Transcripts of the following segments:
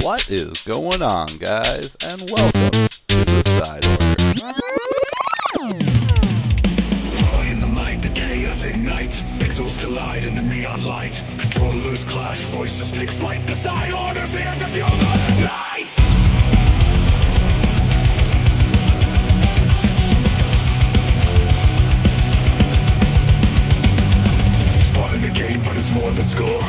What is going on, guys, and welcome to the Side Order. In the night, the chaos ignites. Pixels collide in the neon light. Controllers clash, voices take flight. The Side Order's here to fuel the night. Spotting the game, but it's more than score.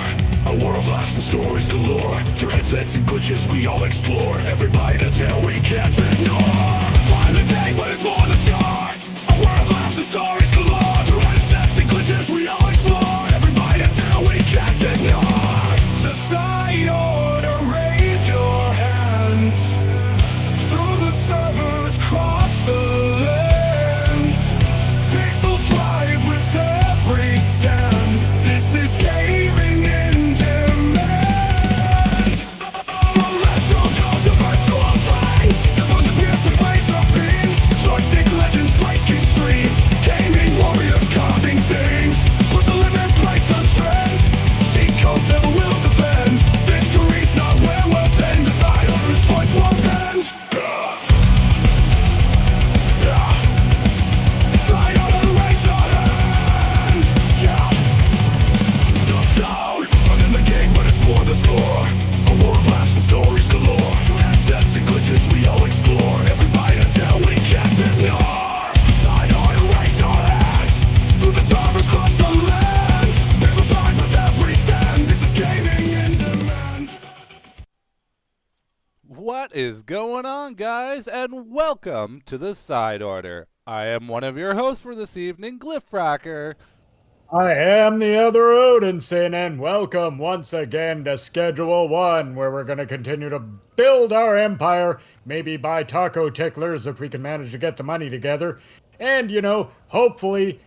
A war of laughs and stories galore. Through headsets and glitches we all explore. Every bite a tale we can't ignore. Find the day, but it's more than scar. A war of laughs and stories galore. Through headsets and glitches we all explore. Every bite a tale we can't ignore. The Side Order, raise your hands. Through the servers, cross the lands. Pixels thrive with every stand. This is gaming in demand. From retro code to virtual frames, the voices pierce with laser beams. Joystick legends breaking streams. Gaming warriors carving things. Push the limit, break the trend. Cheat codes never will defend. Victory's not where we'll bend. The Side Order's voice won't bend. Side Order, raise your hand. Yeah. The sound, not in the game, but it's more than score. A war of laughs and stories galore. Through headsets and glitches we all explore. Every bite a tale we can't ignore. Side Order, raise your hands. Through the servers, cross the lands. Pixel signs with every stand. This is gaming in demand. What is going on, guys, and welcome to the Side Order. I am one of your hosts for this evening, Glyphracker. I am the other Odinson, and welcome once again to Schedule 1, where we're going to continue to build our empire, maybe buy taco ticklers if we can manage to get the money together, and, hopefully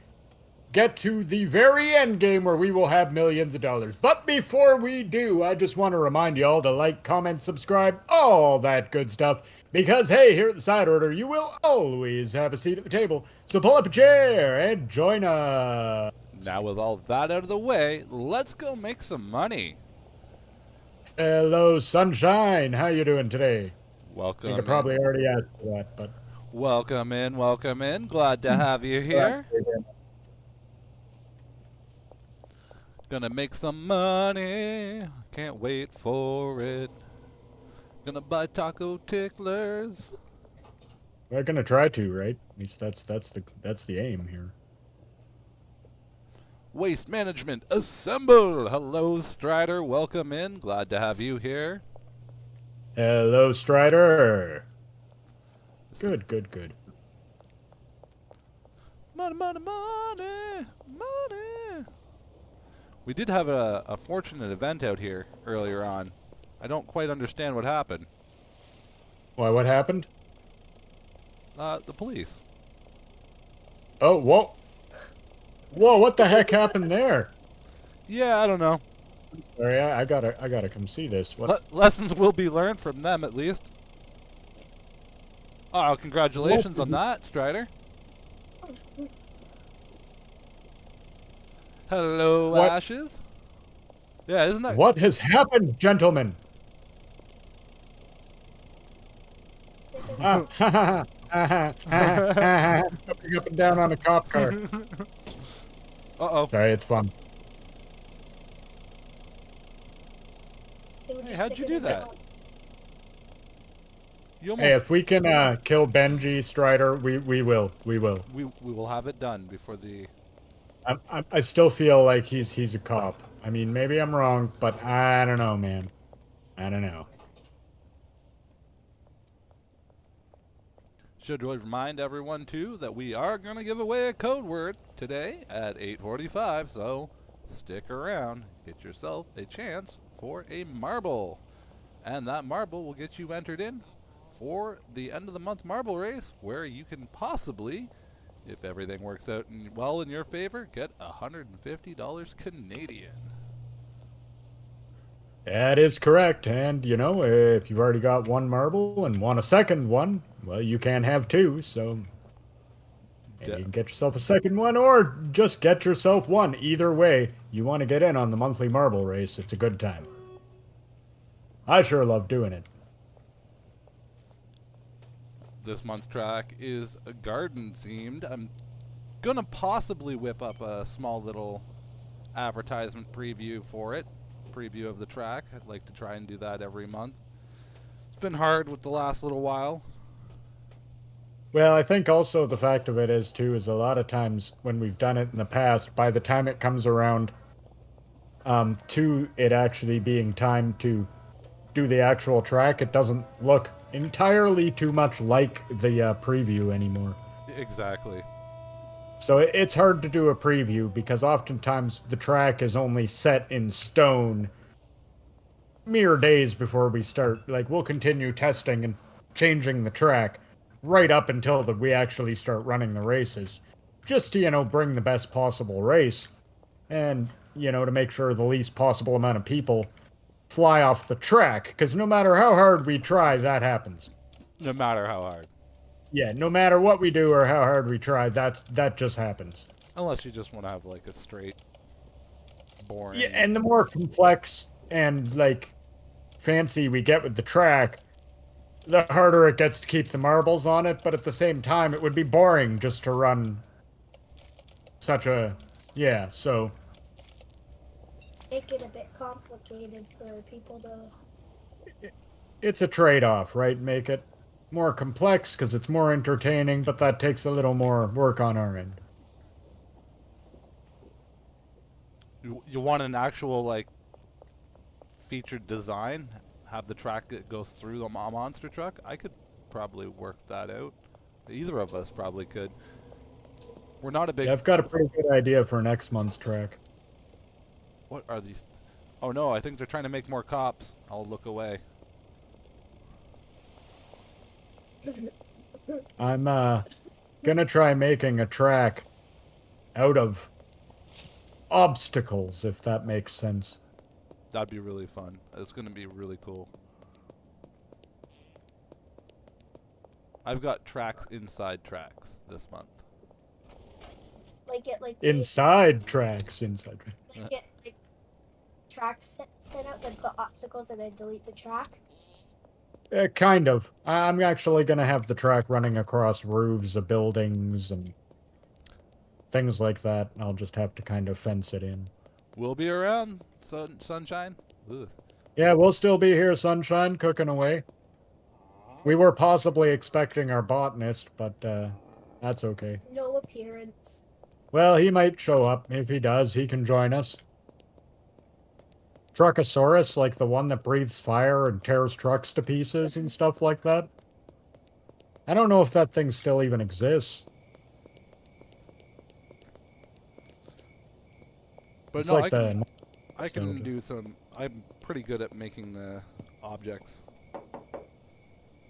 get to the very end game where we will have millions of dollars. But before we do, I just want to remind y'all to like, comment, subscribe, all that good stuff, because, hey, here at the Side Order, you will always have a seat at the table, so pull up a chair and join us. Now, with all that out of the way, let's go make some money. Hello, Sunshine. How you doing today? I Welcome think I probably already asked for that, but... Welcome in, welcome in. Glad to have you here. Gonna make some money. Can't wait for it. Gonna buy taco ticklers. We're gonna try to, right? At least that's the aim here. Waste Management, assemble! Hello, Strider. Welcome in. Glad to have you here. Hello, Strider. Good. Money, money, money, money. We did have a fortunate event out here earlier on. I don't quite understand what happened. Why, what happened? The police. Oh, whoa. Whoa, what the heck happened there? Yeah, I don't know. Sorry, I gotta come see this. What? Lessons will be learned from them, at least. Oh, congratulations on that, Strider. Hello, What? Ashes. Yeah, isn't that... What has happened, gentlemen? Jumping up and down on a cop car. Uh-oh. Sorry, it's fun. Hey, how'd you do that? You almost... Hey, if we can kill Benji, Strider, we will. We will have it done before the... I still feel like he's a cop. I mean, maybe I'm wrong, but I don't know, man. I don't know. Should remind everyone, too, that we are going to give away a code word today at 8:45, so stick around. Get yourself a chance for a marble. And that marble will get you entered in for the end of the month marble race, where you can possibly, if everything works out well in your favor, get $150 Canadian. That is correct, and if you've already got one marble and want a second one, well, you can have two, so maybe you can get yourself a second one, or just get yourself one. Either way, you want to get in on the monthly marble race, it's a good time. I sure love doing it. This month's track is garden themed. I'm gonna possibly whip up a small little advertisement preview for it. Preview of the track. I'd like to try and do that every month. It's been hard with the last little while. Well, I think also the fact of it is, too, is a lot of times when we've done it in the past, by the time it comes around to it actually being time to do the actual track, it doesn't look entirely too much like the preview anymore. Exactly. So it's hard to do a preview because oftentimes the track is only set in stone mere days before we start. Like, we'll continue testing and changing the track right up until we actually start running the races, just to, bring the best possible race and, to make sure the least possible amount of people fly off the track, because no matter how hard we try, that happens. No matter how hard. Yeah, no matter what we do or how hard we try, that just happens. Unless you just want to have like a straight, boring. Yeah, and the more complex and like fancy we get with the track, the harder it gets to keep the marbles on it, but at the same time, it would be boring just to run such a... Yeah, so... Make it a bit complicated for people to... It's a trade-off, right? Make it more complex because it's more entertaining, but that takes a little more work on our end. You want an actual, like, featured design? Have the track that goes through the monster truck? I could probably work that out. Either of us probably could. We're not a big... Yeah, I've got a pretty good idea for next month's track. What are these? Oh no, I think they're trying to make more cops. I'll look away. I'm gonna try making a track out of obstacles, if that makes sense. That'd be really fun. It's gonna be really cool. I've got tracks inside tracks this month. Like it like Inside tracks, inside tracks. Like it like tracks set out like the obstacles and then delete the track. Kind of. I'm actually gonna have the track running across roofs of buildings and things like that. I'll just have to kind of fence it in. We'll be around, sunshine. Ugh. Yeah, we'll still be here, sunshine, cooking away. We were possibly expecting our botanist, but that's okay. No appearance. Well, he might show up. If he does, he can join us. Truckosaurus, like the one that breathes fire and tears trucks to pieces and stuff like that. I don't know if that thing still even exists. But It's no, like I can do some. I'm pretty good at making the objects.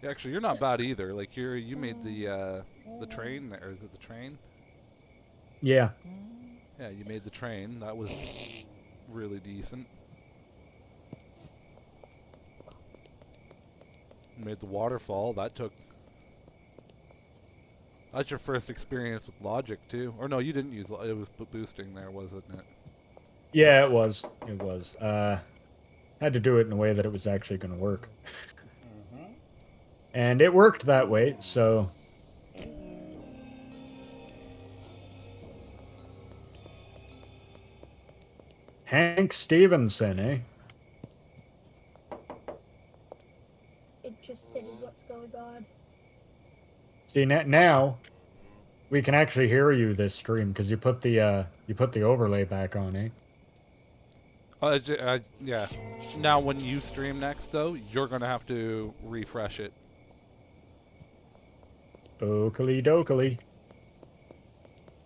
Actually, you're not bad either. Like you made the train, or is it the train? Yeah. Yeah, you made the train. That was really decent. You made the waterfall. That's your first experience with logic too. Or no, you didn't use it. Was boosting there, wasn't it? Yeah, it was. It was. Had to do it in a way that it was actually going to work. And it worked that way, so... Hank Stevenson, eh? Interested in what's going on. See, now we can actually hear you this stream because you put the overlay back on, eh? Yeah. Now, when you stream next, though, you're gonna have to refresh it. Oakley dokley.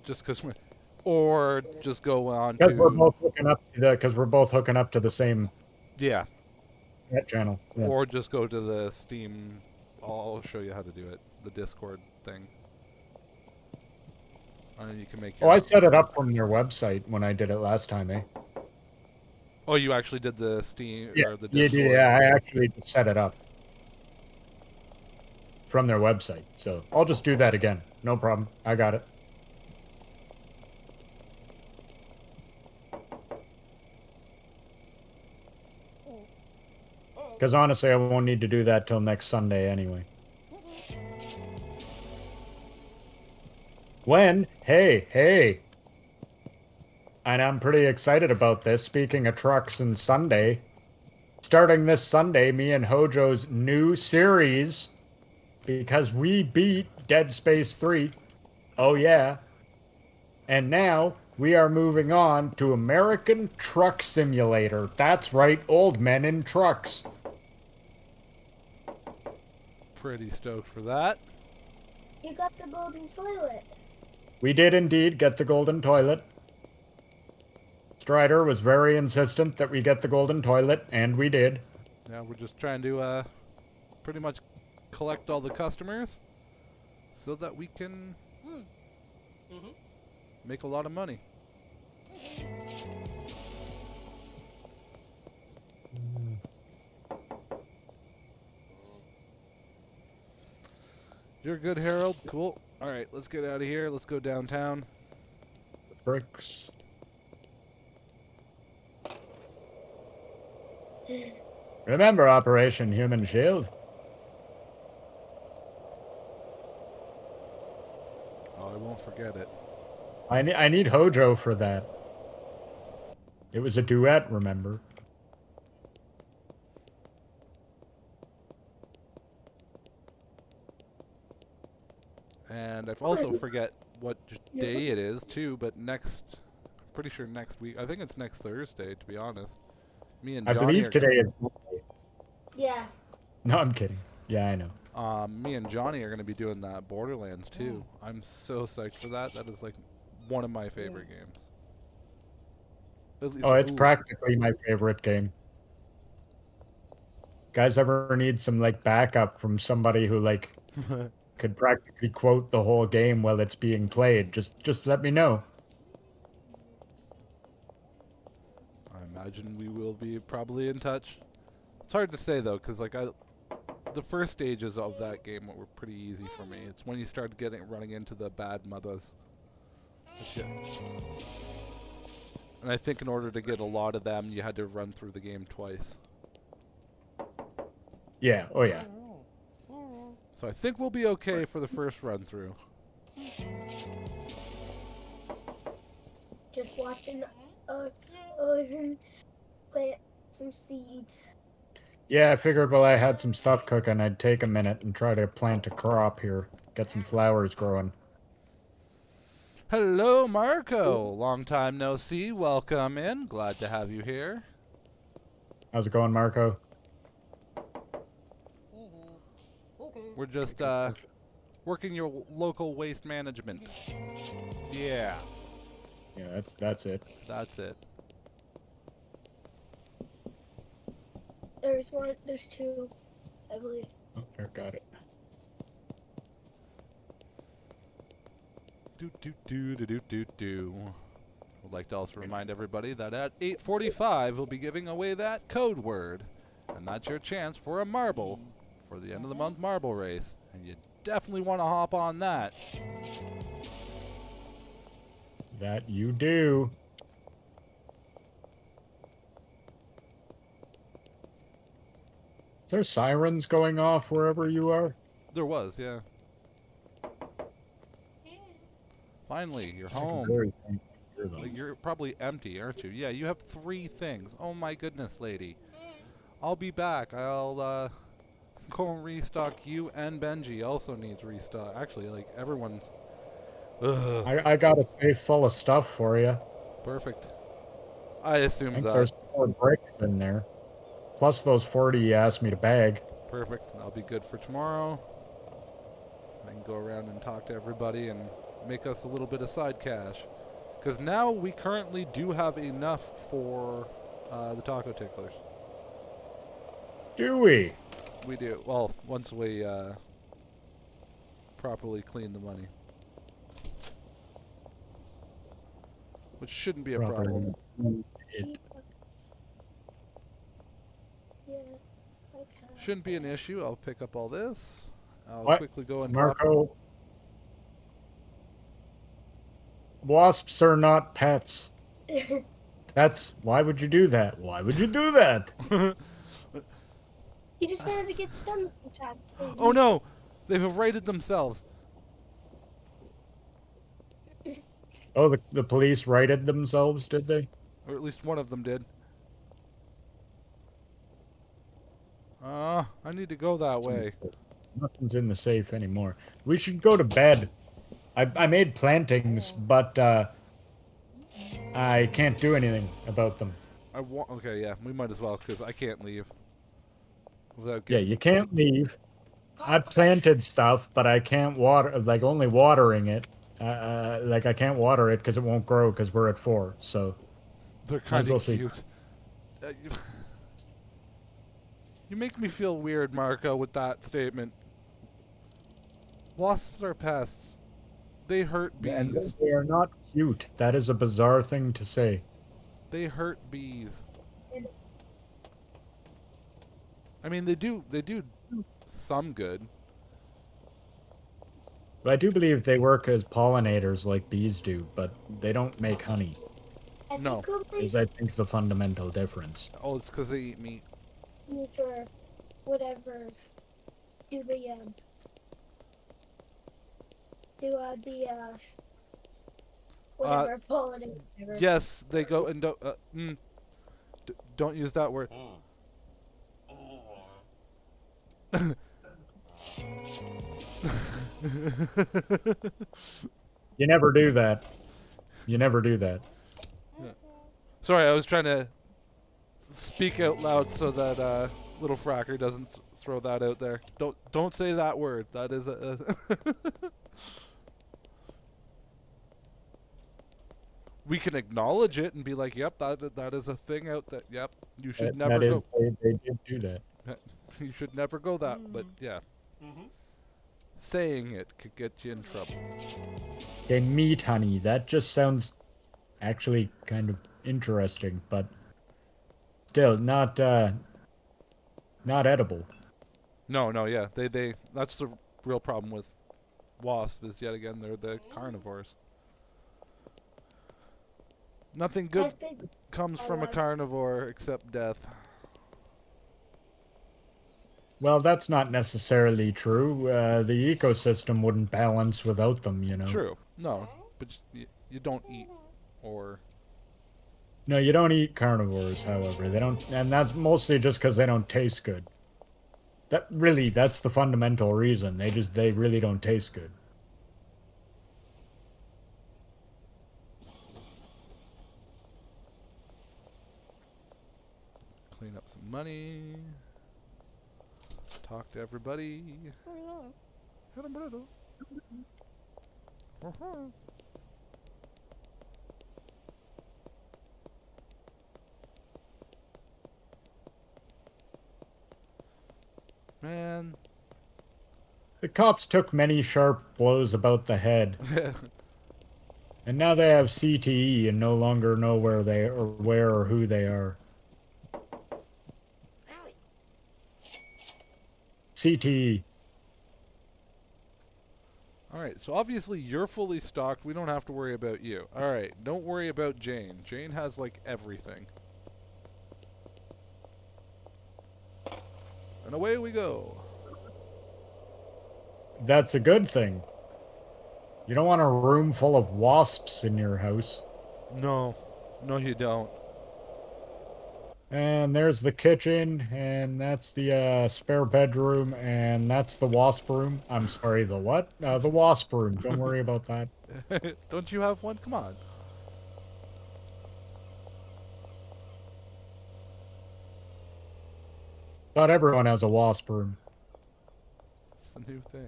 Just because, or just go on Because to. we're both hooking up to the same. Yeah. Net channel. Yeah. Or just go to the Steam. I'll show you how to do it. The Discord thing. And then you can make. Oh, I set it up from their website when I did it last time, eh? Oh, you actually did the Steam Yeah, or the Discord? yeah, I actually just set it up from their website. So I'll just do that again. No problem. I got it. Because honestly, I won't need to do that till next Sunday anyway. Hey. And I'm pretty excited about this. Speaking of trucks and Sunday, starting this Sunday, me and Hojo's new series, because we beat Dead Space 3. Oh, yeah. And now we are moving on to American Truck Simulator. That's right, old men in trucks. Pretty stoked for that. You got the golden toilet. We did indeed get the golden toilet. Strider was very insistent that we get the golden toilet, and we did. Yeah, we're just trying to pretty much collect all the customers so that we can make a lot of money. You're good, Harold. Cool. All right, let's get out of here. Let's go downtown. Bricks. Remember Operation Human Shield? Oh, I won't forget it. I need Hojo for that. It was a duet, remember? And I also forget what day it is too, but pretty sure next week. I think it's next Thursday, to be honest. Me and I Johnny believe today is Monday. Yeah. No, I'm kidding. Yeah, I know. Me and Johnny are going to be doing that Borderlands too. I'm so psyched for that. That is like one of my favorite games. At least, Oh, it's practically my favorite game. Guys ever need some like backup from somebody who like could practically quote the whole game while it's being played, just let me know. I imagine we will be probably in touch. It's hard to say though, because like the first stages of that game were pretty easy for me. It's when you start running into the bad mothers. And I think in order to get a lot of them, you had to run through the game twice. Yeah, oh yeah. So I think we'll be okay for the first run through. Just watching Ozen plant some seeds. Yeah, I figured while I had some stuff cooking, I'd take a minute and try to plant a crop here. Get some flowers growing. Hello, Marco. Long time no see. Welcome in. Glad to have you here. How's it going, Marco? We're just working your local waste management. Yeah. Yeah, that's it. That's it. There's two, I believe. Oh, there, got it. Would like to also remind everybody that at 8:45 we'll be giving away that code word, and that's your chance for a marble for the end of the month marble race, and you definitely want to hop on that. That you do. Is there sirens going off wherever you are? There was, yeah. Finally, you're home. Very faint hear them. Like, you're probably empty, aren't you? Yeah, you have 3 things. Oh my goodness, lady. I'll be back. I'll go and restock you, and Benji also needs restock. Actually, like everyone. Ugh. I got a safe full of stuff for you. Perfect. I assume I think that. there's 4 bricks in there. Plus those 40 you asked me to bag. Perfect. That'll be good for tomorrow. I can go around and talk to everybody and make us a little bit of side cash. Because now we currently do have enough for the taco ticklers. Do we? We do. Well, once we properly clean the money. Which shouldn't be a problem. It, Yeah. Okay. Shouldn't be an issue. I'll pick up all this. I'll What? quickly go and drop. Marco, wasps are not pets. That's why would you do that? Why would you do that? He just wanted to get stung attacked. Oh no! They've righted themselves. Oh, the police righted themselves, did they? Or at least one of them did. I need to go that way. Nothing's in the safe anymore. We should go to bed. I made plantings, but I can't do anything about them. Okay, yeah, we might as well, because I can't leave. Without Yeah, getting... you can't leave. I planted stuff, but I can't water, like only watering it. Like I can't water it because it won't grow because we're at 4. So They're might as kind well of see. cute. You make me feel weird, Marco, with that statement. Wasps are pests. They hurt And bees. they are not cute. That is a bizarre thing to say. They hurt bees. I mean, they do some good. But I do believe they work as pollinators like bees do, but they don't make honey. I No. think we'll Is I think the fundamental difference. Oh, it's because they eat meat. or whatever. Do the whatever pollinator. Yes, they go and don't use that word. You never do that. You never do that. Sorry, I was trying to speak out loud so that little fracker doesn't throw that out there. Don't say that word. That is a we can acknowledge it and be like, "Yep, that is a thing out there. Yep, you should never go. They did do that. You should never go that." But yeah, saying it could get you in trouble. Okay, meat honey. That just sounds actually kind of interesting, but still not edible. No, yeah, they that's the real problem with wasps. Is yet again they're the carnivores. Nothing good comes from a carnivore except death. Well, that's not necessarily true. The ecosystem wouldn't balance without them, you know. True. No, but you don't eat or... No, you don't eat carnivores, however. They don't, and that's mostly just because they don't taste good. That's the fundamental reason. They really don't taste good. Clean up some money. Talk to everybody. Man. The cops took many sharp blows about the head. And now they have CTE and no longer know where or who they are. CTE. Alright, so obviously you're fully stocked. We don't have to worry about you. Alright, don't worry about Jane. Jane has, like, everything. And away we go. That's a good thing. You don't want a room full of wasps in your house. No. No, you don't. And there's the kitchen, and that's the spare bedroom, and that's the wasp room. I'm sorry, the what? The wasp room. Don't worry about that. Don't you have one? Come on. Not everyone has a wasp room. It's the new thing.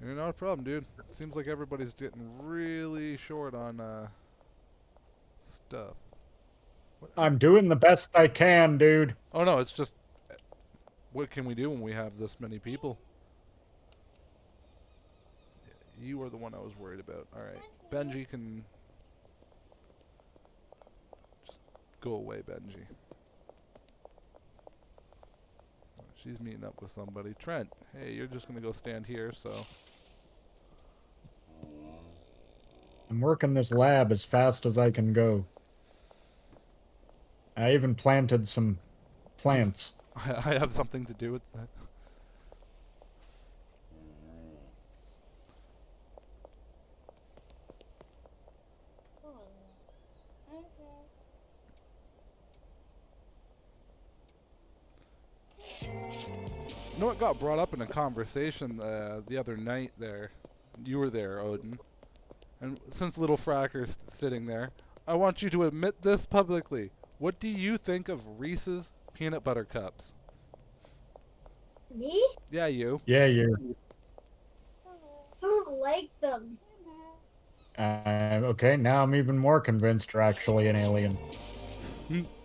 You're not a problem, dude. Seems like everybody's getting really short on stuff. I'm doing the best I can, dude. Oh no, it's just what can we do when we have this many people? You are the one I was worried about. Alright. Benji can just go away, Benji. She's meeting up with somebody. Trent, hey, you're just gonna go stand here, so... I'm working this lab as fast as I can go. I even planted some plants. I have something to do with that. You know what got brought up in a conversation the other night there? You were there, Odin. And since Little Fracker's sitting there, I want you to admit this publicly. What do you think of Reese's peanut butter cups? Me? Yeah, you. Yeah, you're. I don't like them. Okay, now I'm even more convinced you're actually an alien.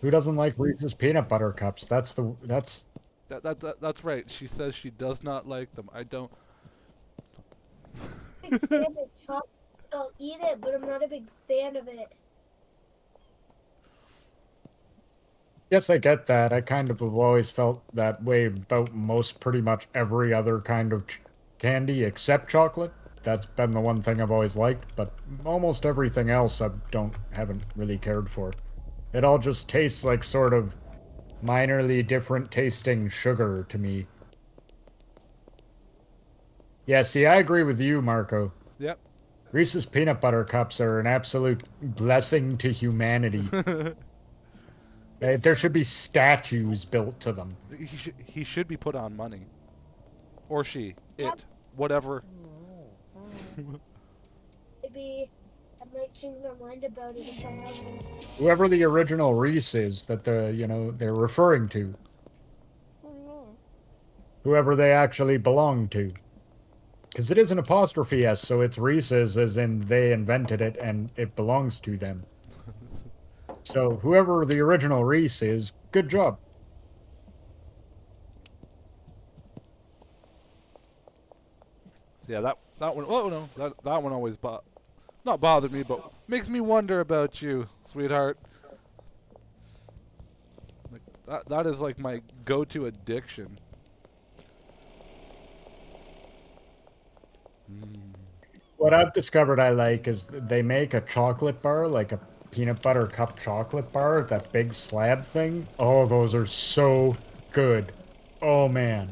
Who doesn't like Reese's peanut butter cups? That's That's right. She says she does not like them. I don't. Big fan of chocolate. I'll eat it, but I'm not a big fan of it. Yes, I get that. I kind of have always felt that way about most pretty much every other kind of candy except chocolate. That's been the one thing I've always liked, but almost everything else I haven't really cared for. It all just tastes like sort of minorly different tasting sugar to me. Yeah, see, I agree with you, Marco. Yep. Reese's peanut butter cups are an absolute blessing to humanity. There should be statues built to them. He should be put on money. Or she. Yep. It. Whatever. Maybe I might change my mind about it if I have one. Whoever the original Reese is that they're referring to. Whoever they actually belong to. Because it is an apostrophe S, so it's Reese's as in they invented it and it belongs to them. So whoever the original Reese is, good job. So yeah, that one. Oh no, that one always not bothered me, but makes me wonder about you, sweetheart. Like, that is like my go-to addiction. What I've discovered I like is they make a chocolate bar, like a peanut butter cup chocolate bar, that big slab thing. Oh, those are so good. Oh man.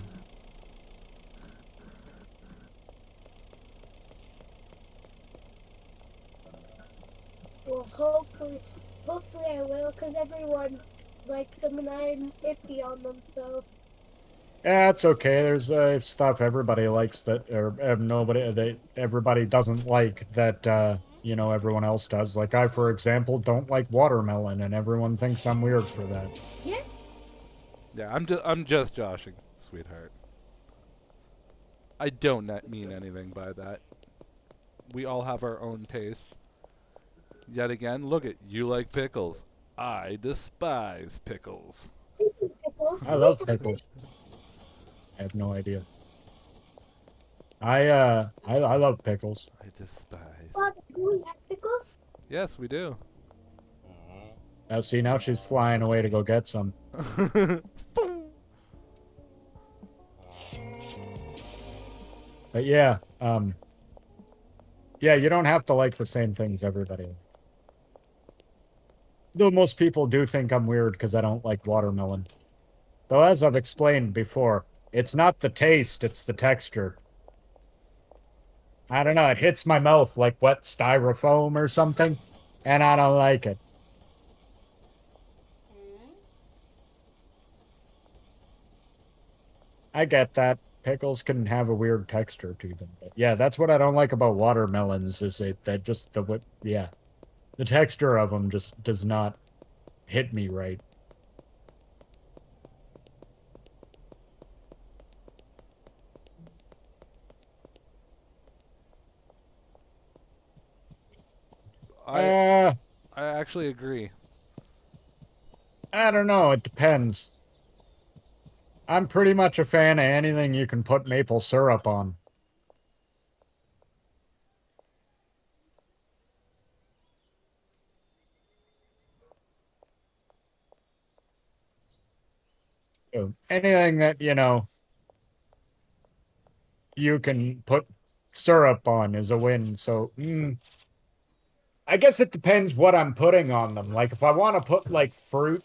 Well, hopefully I will, because everyone likes them and I'm iffy on them, so. Yeah, it's okay. There's stuff everybody likes that, or everybody doesn't like that. Everyone else does. Like I, for example, don't like watermelon, and everyone thinks I'm weird for that. Yeah. Yeah, I'm just joshing, sweetheart. I don't mean anything by that. We all have our own tastes. Yet again, look at you like pickles. I despise pickles. I love pickles. I have no idea. I love pickles. I despise. Father, do we have pickles? Yes, we do. Now see, now she's flying away to go get some. But yeah, you don't have to like the same things everybody. Though most people do think I'm weird because I don't like watermelon. Though as I've explained before, it's not the taste, it's the texture. I don't know, it hits my mouth like wet styrofoam or something, and I don't like it. I get that. Pickles can have a weird texture to them. But yeah, that's what I don't like about watermelons is the texture of them just does not hit me right. I actually agree. I don't know. It depends. I'm pretty much a fan of anything you can put maple syrup on. So anything that, you can put syrup on is a win. So, I guess it depends what I'm putting on them. Like if I want to put like fruit,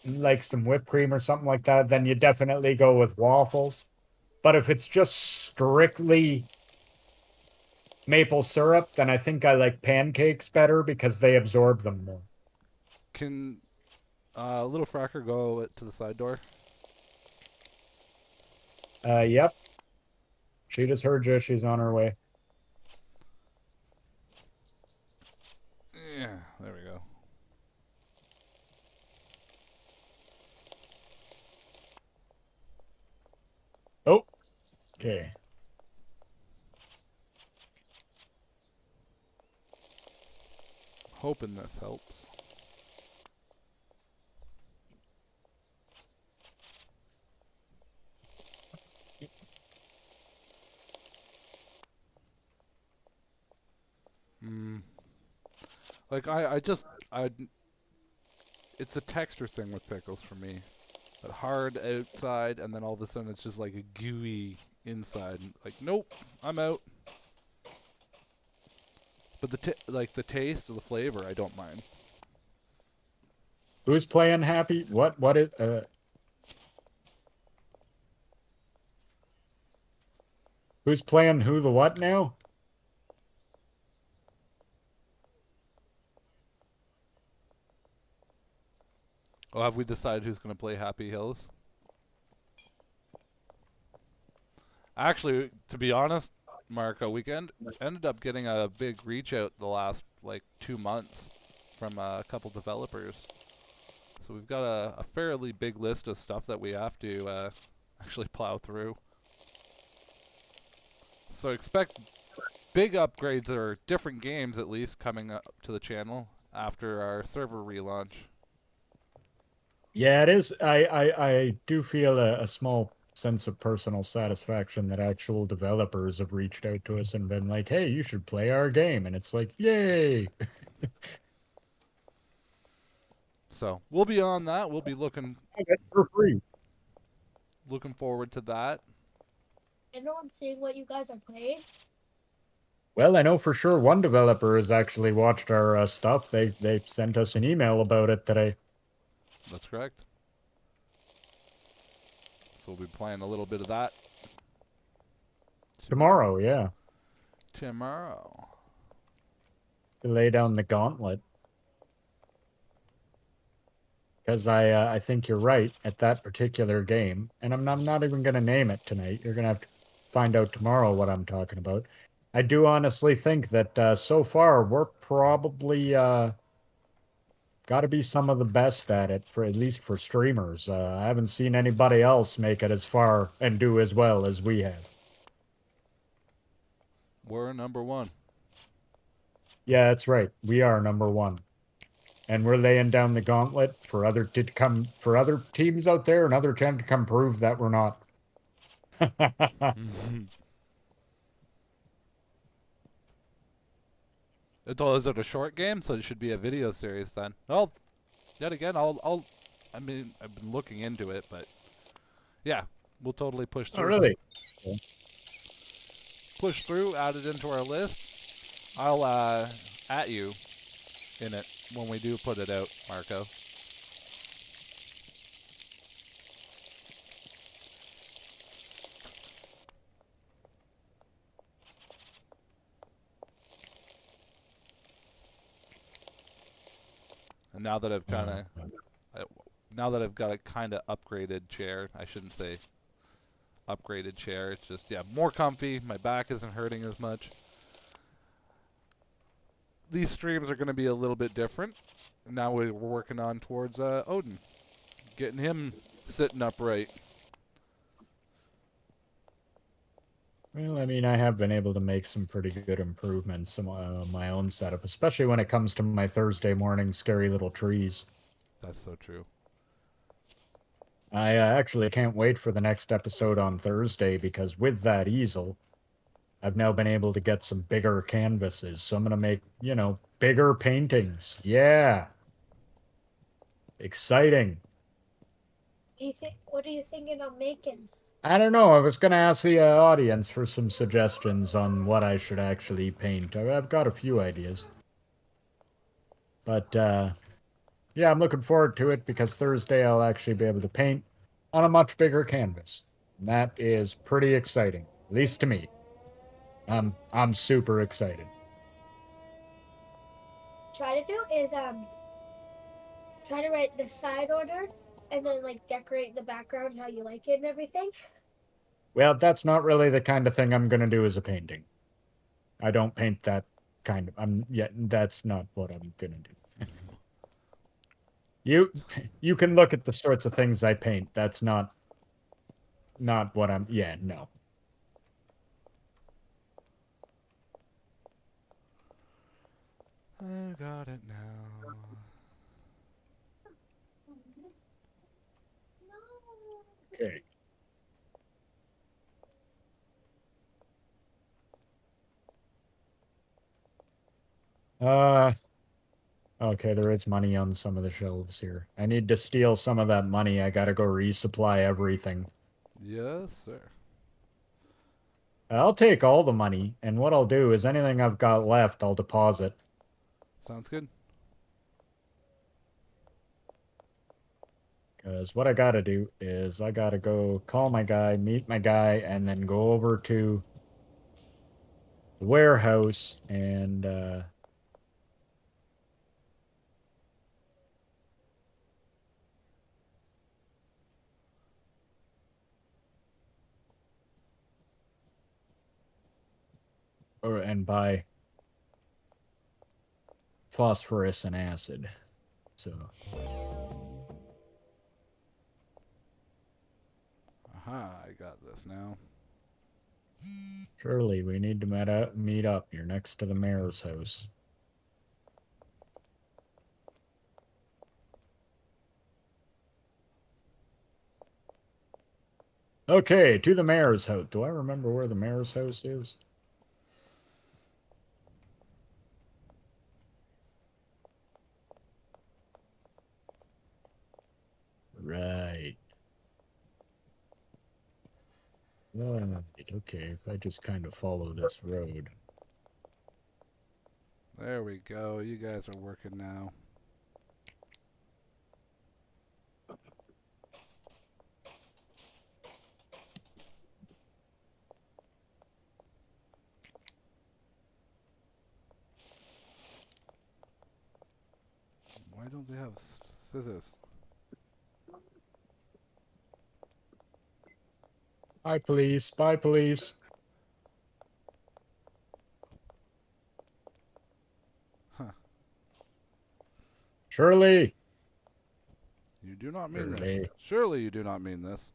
like some whipped cream or something like that, then you definitely go with waffles. But if it's just strictly maple syrup, then I think I like pancakes better because they absorb them more. Can little Fracker go to the side door? Yep. She just heard you. She's on her way. Yeah, there we go. Oh, okay. Hoping this helps. Hmm. Like it's a texture thing with pickles for me. That hard outside, and then all of a sudden it's just like a gooey inside. Like, nope, I'm out. But the taste or the flavor, I don't mind. Who's playing happy? What is who's playing who the what now? Oh, have we decided who's going to play Happy Hills? Actually, to be honest, Marco, ended up getting a big reach out the last like 2 months from a couple developers. So we've got a fairly big list of stuff that we have to actually plow through. So expect big upgrades or different games at least coming up to the channel after our server relaunch. Yeah, it is. I do feel a small sense of personal satisfaction that actual developers have reached out to us and been like, "Hey, you should play our game," and it's like, "Yay!" So we'll be on that. We'll be looking For free. forward to that. Anyone seeing what you guys are playing? Well, I know for sure one developer has actually watched our stuff. They sent us an email about it today. That's correct. So we'll be playing a little bit of that Tomorrow, yeah. tomorrow. To lay down the gauntlet. Because I think you're right at that particular game, and I'm not even going to name it tonight. You're going to have to find out tomorrow what I'm talking about. I do honestly think that so far we're probably got to be some of the best at it, for at least for streamers. I haven't seen anybody else make it as far and do as well as we have. We're number one. Yeah, that's right. We are number one. And we're laying down the gauntlet for other teams out there, another chance to come prove that we're not. Is it a short game? So it should be a video series then. Well, yet again, I mean, I've been looking into it, but yeah, we'll totally push Oh, through. really? Push through, add it into our list. I'll at you in it when we do put it out, Marco. And now that I've got a kind of upgraded chair, I shouldn't say upgraded chair. It's just more comfy. My back isn't hurting as much. These streams are going to be a little bit different. Now we're working on towards Odin, getting him sitting upright. Well, I mean, I have been able to make some pretty good improvements in my own setup, especially when it comes to my Thursday morning scary little trees. That's so true. I actually can't wait for the next episode on Thursday because with that easel, I've now been able to get some bigger canvases. So I'm going to make, bigger paintings. Yeah. Exciting. What are you thinking of making? I don't know. I was going to ask the audience for some suggestions on what I should actually paint. I've got a few ideas. But yeah, I'm looking forward to it because Thursday I'll actually be able to paint on a much bigger canvas. And that is pretty exciting, at least to me. I'm super excited. Try to do is try to write the side order and then like decorate the background how you like it and everything. Well, that's not really the kind of thing I'm gonna do as a painting. I don't paint that kind of. That's not what I'm gonna do. You you can look at the sorts of things I paint. That's not what I'm. Yeah, no. I got it now. Okay. Uh, okay, there is money on some of the shelves here. I need to steal some of that money. I gotta go resupply everything. Yes, sir. I'll take all the money, and what I'll do is anything I've got left, I'll deposit. Sounds good. Because what I gotta do is I gotta go call my guy, meet my guy, and then go over to the warehouse and buy phosphorus and acid. So Aha, I got this now. Shirley, we need to meet up. You're next to the mayor's house. Okay, to the mayor's house. Do I remember where the mayor's house is? Right. Right. Okay, if I just kind of follow this road. There we go. You guys are working now. Why don't they have scissors? Bye, police. Bye, police. Huh. Shirley. You do not mean this. Shirley. Surely you do not mean this.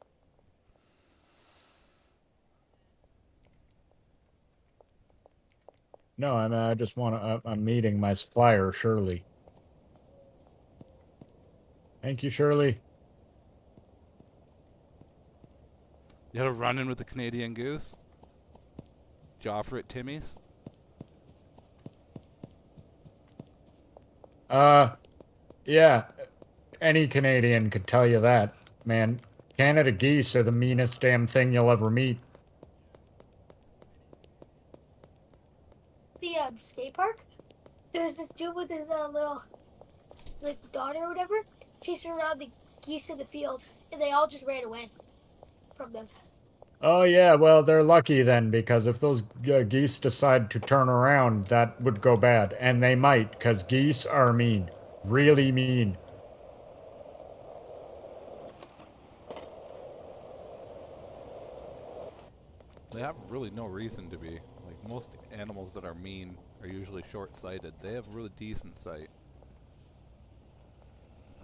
No, I just want to. I'm meeting my supplier, Shirley. Thank you, Shirley. You had a run in with the Canadian Goose? Did you offer it Timmy's? Yeah. Any Canadian could tell you that, man. Canada geese are the meanest damn thing you'll ever meet. The skate park. There's this dude with his little like daughter or whatever chasing around the geese in the field, and they all just ran away from them. Oh, yeah, well, they're lucky then, because if those geese decide to turn around, that would go bad. And they might, because geese are mean. Really mean. They have really no reason to be. Like, most animals that are mean are usually short-sighted. They have really decent sight.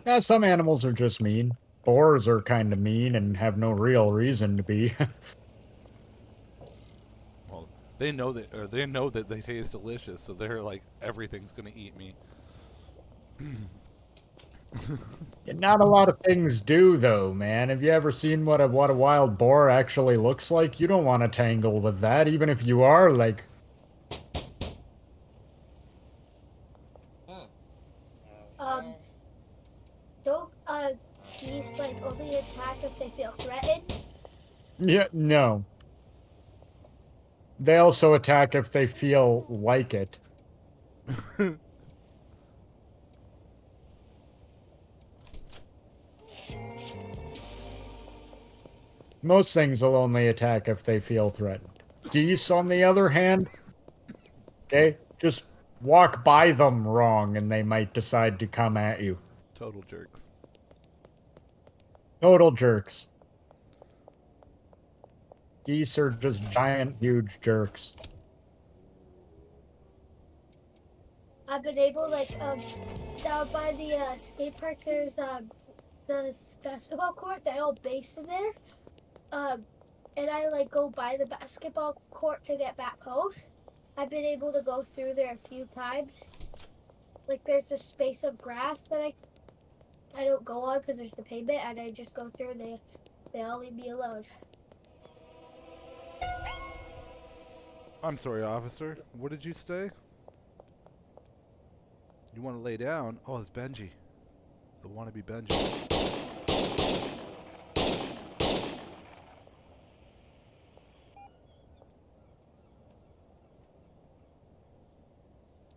Yeah, some animals are just mean. Boars are kind of mean and have no real reason to be. Well, they know that they taste delicious, so they're like, everything's gonna eat me. Not a lot of things do, though, man. Have you ever seen what a wild boar actually looks like? You don't want to tangle with that, even if you are like. Don't geese like only attack if they feel threatened? Yeah, no. They also attack if they feel like it. Most things will only attack if they feel threatened. Geese, on the other hand, okay, just walk by them wrong and they might decide to come at you. Total jerks. Total jerks. Geese are just giant, huge jerks. I've been able, down by the skate park, there's this basketball court. They all base in there. And I go by the basketball court to get back home. I've been able to go through there a few times. There's a space of grass that I don't go on because there's the pavement, and I just go through. And they all leave me alone. I'm sorry, officer. What did you say? You want to lay down? Oh, it's Benji. The wannabe Benji.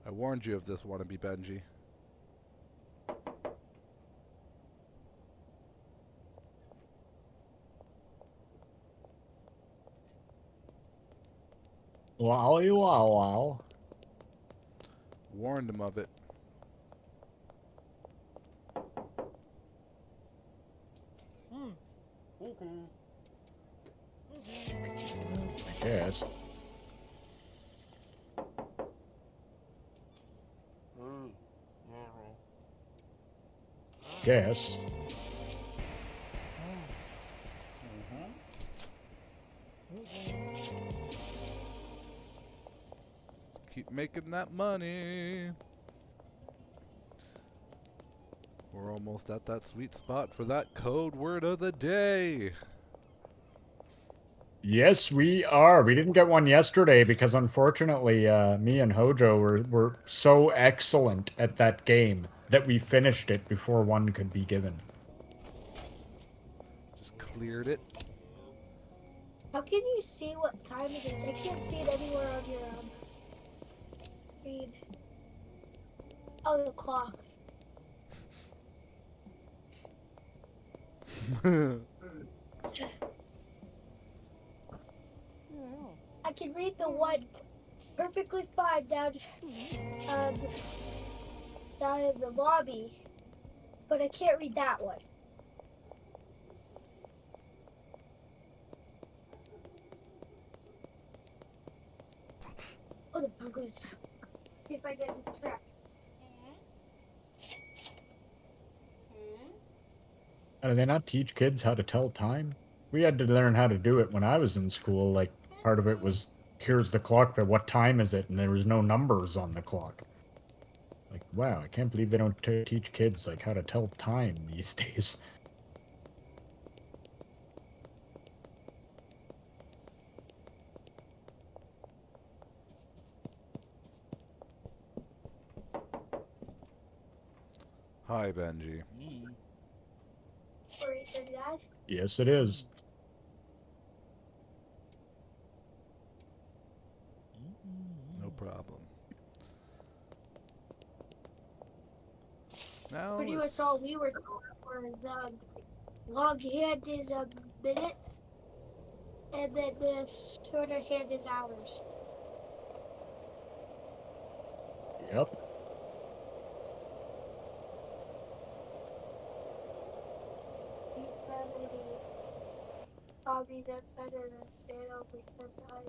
I warned you of this wannabe Benji. Wowie wow wow. Warned him of it. I guess. Guess. Keep making that money. We're almost at that sweet spot for that code word of the day. Yes, we are. We didn't get one yesterday because unfortunately, me and Hojo were so excellent at that game that we finished it before one could be given. Just cleared it. How can you see what time it is? I can't see it anywhere on your read. Oh, the clock. I can read the one perfectly fine down in the lobby, but I can't read that one. Oh, I'm going to see if I get this correct. Do they not teach kids how to tell time? We had to learn how to do it when I was in school. Like, part of it was, here's the clock, but what time is it? And there was no numbers on the clock. Like, wow, I can't believe they don't teach kids, how to tell time these days. Hi, Benji. Or either that. Yes, it is. No problem. Now Pretty much all we were doing was longhand is minutes, and then the shorter hand is hours. Yep. Do you have any hobbies outside of the channel? Because I have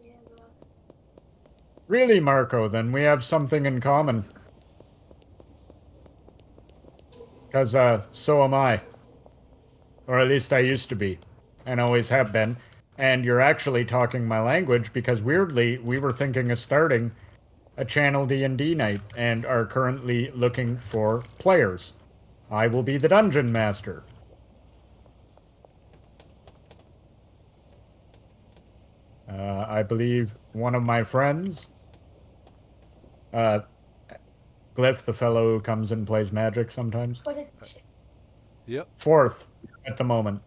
Really, Marco, then we have something in common. Because, so am I. Or at least I used to be. And always have been. And you're actually talking my language because, weirdly, we were thinking of starting a channel D&D night and are currently looking for players. I will be the dungeon master. I believe one of my friends, Glyph, the fellow who comes and plays magic sometimes. but it's Yep. Fourth at the moment.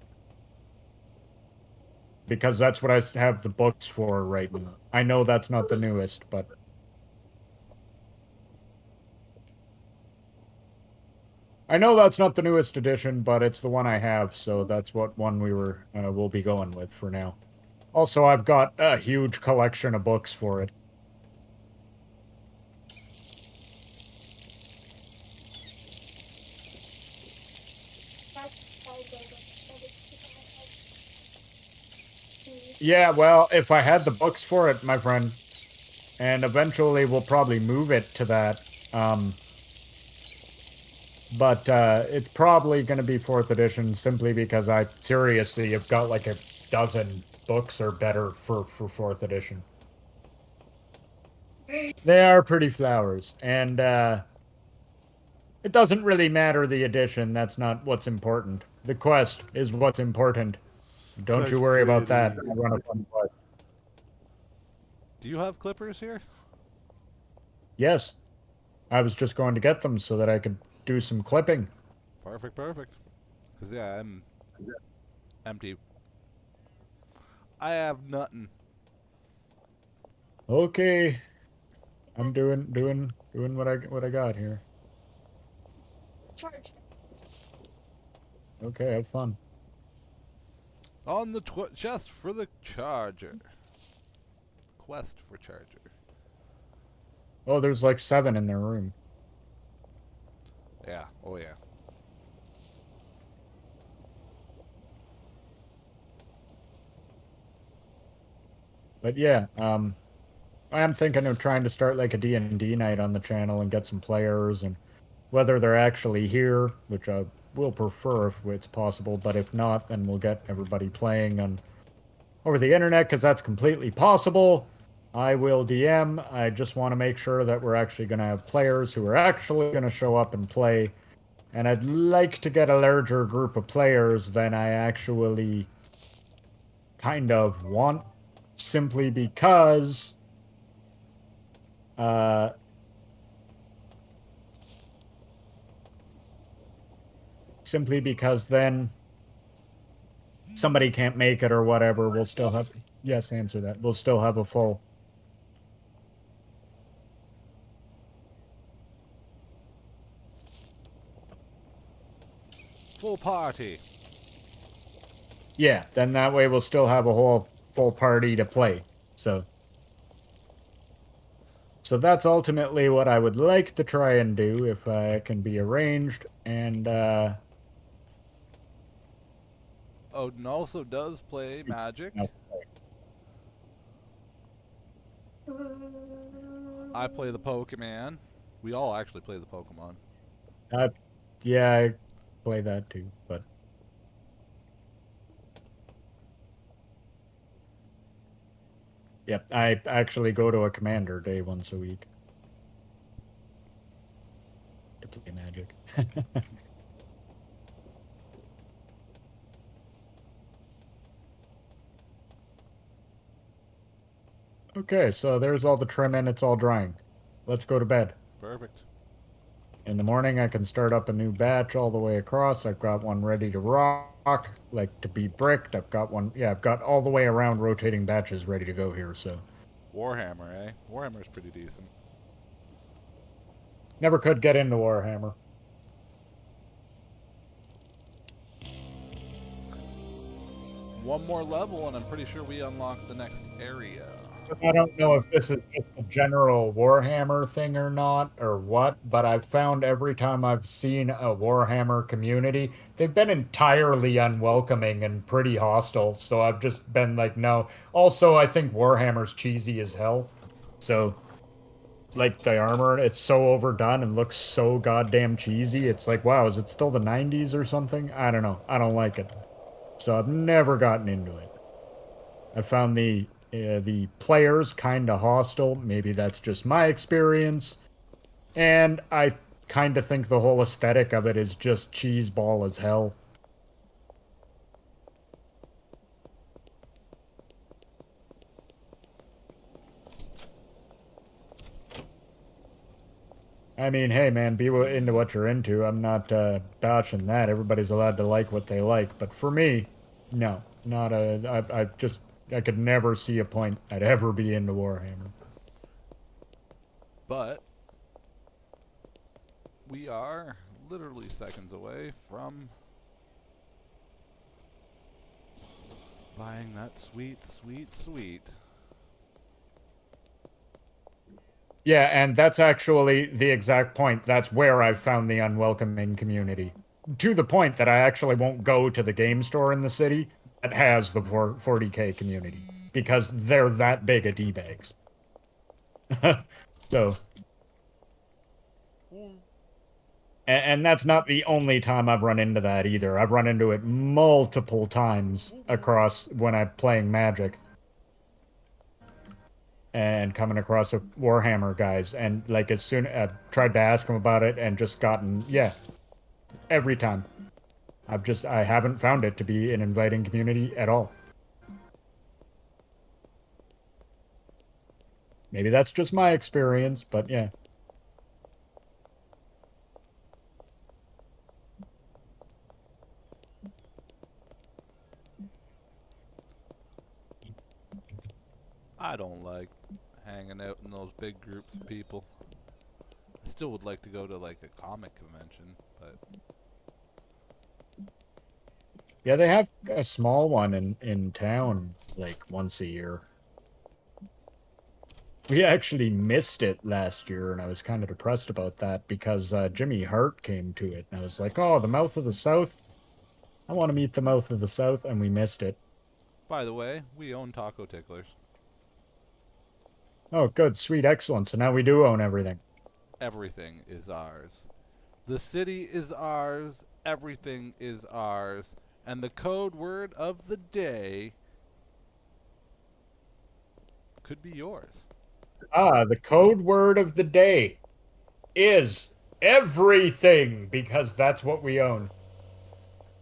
Because that's what I have the books for right now. I know that's not the newest, but... I know that's not the newest edition, but it's the one I have, so that's what one we'll be going with for now. Also, I've got a huge collection of books for it. Yeah, well, if I had the books for it, my friend, and eventually we'll probably move it to that. But it's probably going to be 4th edition simply because I seriously have got like a dozen books or better for 4th edition. They are pretty flowers, and it doesn't really matter the edition. That's not what's important. The quest is what's important. Don't Such you worry about that. pretty. I run a fun quest. Do you have clippers here? Yes, I was just going to get them so that I could do some clipping. Perfect, perfect. Because, yeah, I'm empty. I have nothing. Okay, I'm doing what I got here. Charge. Okay, have fun. On the chest for the charger. Quest for charger. Oh, there's like 7 in their room. Yeah, oh yeah. But yeah, I am thinking of trying to start like a D&D night on the channel and get some players, and whether they're actually here, which I will prefer if it's possible, but if not, then we'll get everybody playing on over the internet because that's completely possible. I will DM. I just want to make sure that we're actually going to have players who are actually going to show up and play. And I'd like to get a larger group of players than I actually kind of want, simply because then somebody can't make it or whatever. We'll still have, yes, answer that. We'll still have a full. Full party. Yeah, then that way we'll still have a whole full party to play. So that's ultimately what I would like to try and do if it can be arranged. And Odin also does play Magic. no. I play the Pokemon. We all actually play the Pokemon. Yeah, I play that too, but yep, I actually go to a commander day once a week to play Magic. Okay, so there's all the trim in, it's all drying. Let's go to bed. Perfect. In the morning, I can start up a new batch all the way across. I've got one ready to rock, like to be bricked. I've got one, yeah, I've got all the way around rotating batches ready to go here, so. Warhammer, eh? Warhammer's pretty decent. Never could get into Warhammer. One more level, and I'm pretty sure we unlock the next area. I don't know if this is just a general Warhammer thing or not, or what, but I've found every time I've seen a Warhammer community, they've been entirely unwelcoming and pretty hostile, so I've just been like, no. Also, I think Warhammer's cheesy as hell, so, like, the armor, it's so overdone and looks so goddamn cheesy, it's like, wow, is it still the 90s or something? I don't know, I don't like it. So I've never gotten into it. I found the players kind of hostile. Maybe that's just my experience. And I kind of think the whole aesthetic of it is just cheeseball as hell. I mean, hey man, be into what you're into. I'm not bashing that. Everybody's allowed to like what they like. But for me, no, not a. I could never see a point I'd ever be into Warhammer. But we are literally seconds away from buying that sweet, sweet, sweet. Yeah, and that's actually the exact point. That's where I've found the unwelcoming community. To the point that I actually won't go to the game store in the city that has the 40K community because they're that big of D-bags. So, and that's not the only time I've run into that either. I've run into it multiple times across when I'm playing Magic and coming across Warhammer guys, and like as soon I've tried to ask them about it and just gotten, yeah, every time. I haven't found it to be an inviting community at all. Maybe that's just my experience, but yeah. I don't like hanging out in those big groups of people. I still would like to go to like a comic convention, but Yeah, they have a small one in town like once a year. We actually missed it last year, and I was kind of depressed about that because Jimmy Hart came to it, and I was like, oh, the Mouth of the South? I want to meet the Mouth of the South, and we missed it. by the way, we own Taco Ticklers. Oh, good, sweet, excellent. So now we do own everything. Everything is ours. The city is ours. Everything is ours. And the code word of the day could be yours. The code word of the day is everything, because that's what we own.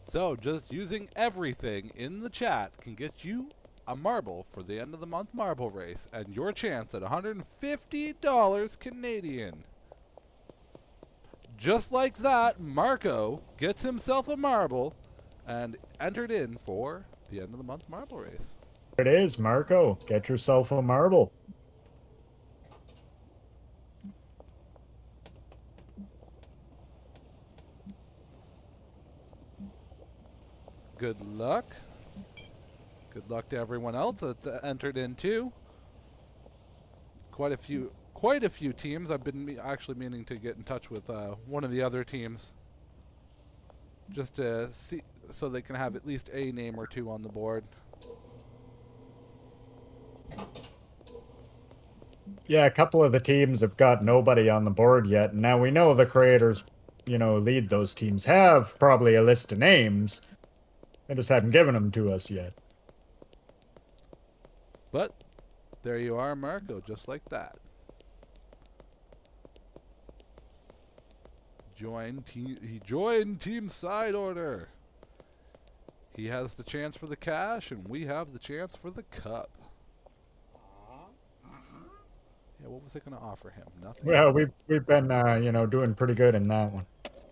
So just using everything in the chat can get you a marble for the end of the month marble race and your chance at $150 Canadian. Just like that, Marco gets himself a marble and entered in for the end of the month marble race. There it is, Marco. Get yourself a marble. Good luck. Good luck to everyone else that's entered in too. Quite a few teams. I've been actually meaning to get in touch with one of the other teams just to see so they can have at least a name or two on the board. Yeah, a couple of the teams have got nobody on the board yet. And now we know the creators, lead those teams have probably a list of names. They just haven't given them to us yet. But there you are, Marco, just like that. He joined Team Side Order. He has the chance for the cash, and we have the chance for the cup. Yeah, what was I going to offer him? Nothing. Well, we've been doing pretty good in that one.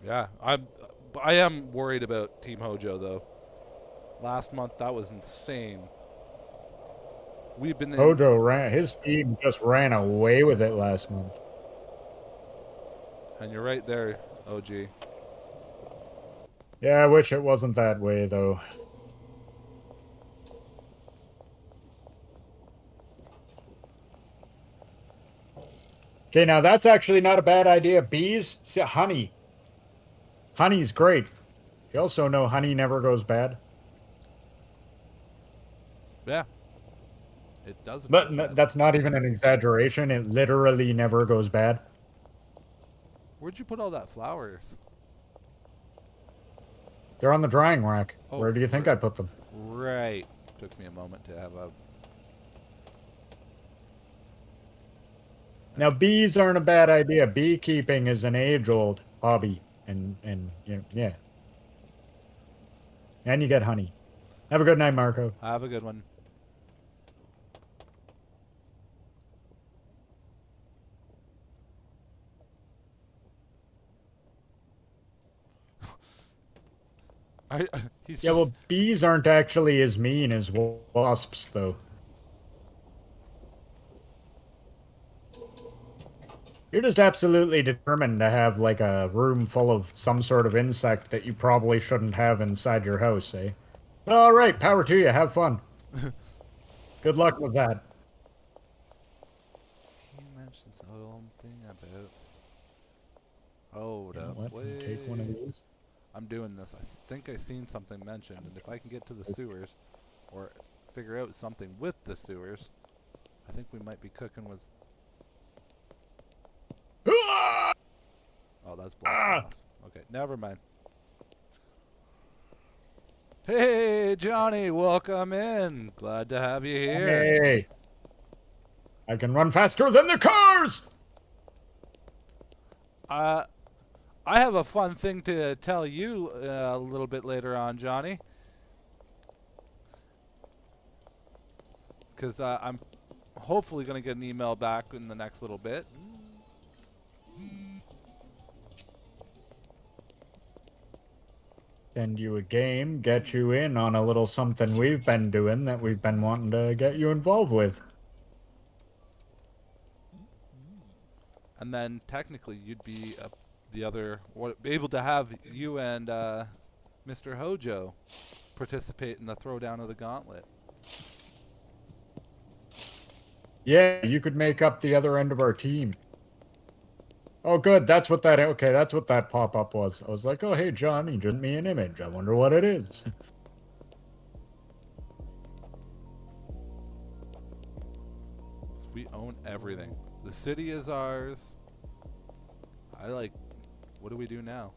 Yeah, I am worried about Team Hojo though. Last month that was insane. We've been Hojo his team just ran away with it last month. And you're right there, OG. Yeah, I wish it wasn't that way though. Okay, now that's actually not a bad idea. Bees, see, honey. Honey's great. You also know honey never goes bad. Yeah. It doesn't. But that's not even an exaggeration. It literally never goes bad. Where'd you put all that flowers? They're on the drying rack. Oh, Where do you think I put them? Right. Took me a moment to have a... Now, bees aren't a bad idea. Beekeeping is an age-old hobby. And yeah. And you get honey. Have a good night, Marco. Have a good one. Yeah, well, bees aren't actually as mean as wasps, though. You're just absolutely determined to have like a room full of some sort of insect that you probably shouldn't have inside your house, eh? All right, power to you. Have fun. Good luck with that. He mentioned something about. Hold You know up, what? I'm gonna take one of wait. these. I'm doing this. I think I seen something mentioned, and if I can get to the sewers, or figure out something with the sewers, I think we might be cooking with. Oh, that's blocked Ah! off. Okay, never mind. Hey, Johnny, welcome in. Glad to have you here. Hey, I can run faster than the cars. Uh, I have a fun thing to tell you a little bit later on, Johnny, because I'm hopefully going to get an email back in the next little bit. Send you a game, get you in on a little something we've been doing that we've been wanting to get you involved with. And then technically you'd be the other, able to have you and Mr. Hojo participate in the throwdown of the gauntlet. Yeah, you could make up the other end of our team. Oh, good. That's what that. Okay, that's what that pop up was. I was like, oh, hey, John, you sent me an image. I wonder what it is. We own everything. The city is ours. I like. What do we do now?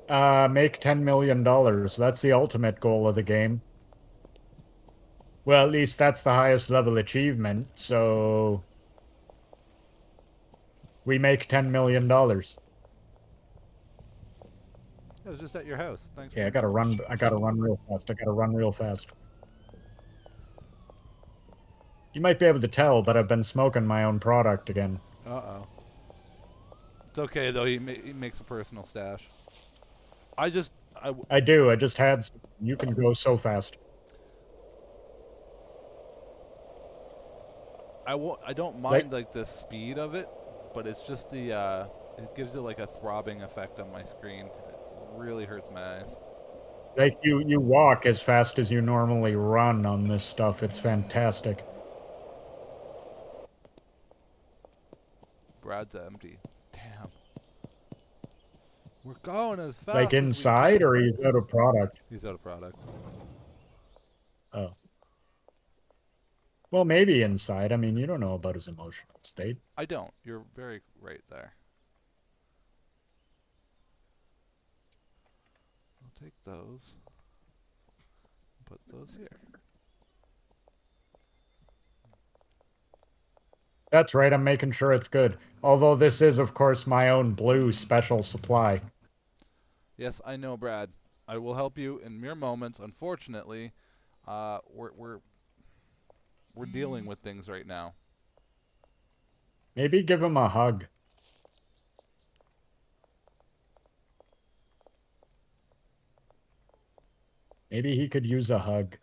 Make $10 million. That's the ultimate goal of the game. Well, at least that's the highest level achievement. So we make $10 million. It was just at your house. Thanks Yeah, I for. gotta run. I gotta run real fast. I gotta run real fast. You might be able to tell, but I've been smoking my own product again. Uh-oh. It's okay though. He makes a personal stash. I just I do. I just had. You can go so fast. I don't Like, mind like the speed of it, but it's just the it gives it like a throbbing effect on my screen. It really hurts my eyes. like you walk as fast as you normally run on this stuff. It's fantastic. Brad's empty. Damn. We're going as Like fast as we inside, can. or he's out of product. He's out of product. Oh, well, maybe inside. I mean, you don't know about his emotional state. I don't. You're very right there. I'll take those. Put those here. That's right. I'm making sure it's good. Although this is, of course, my own blue special supply. Yes, I know, Brad. I will help you in mere moments. Unfortunately, we're dealing with things right now. Maybe give him a hug. Maybe he could use a hug.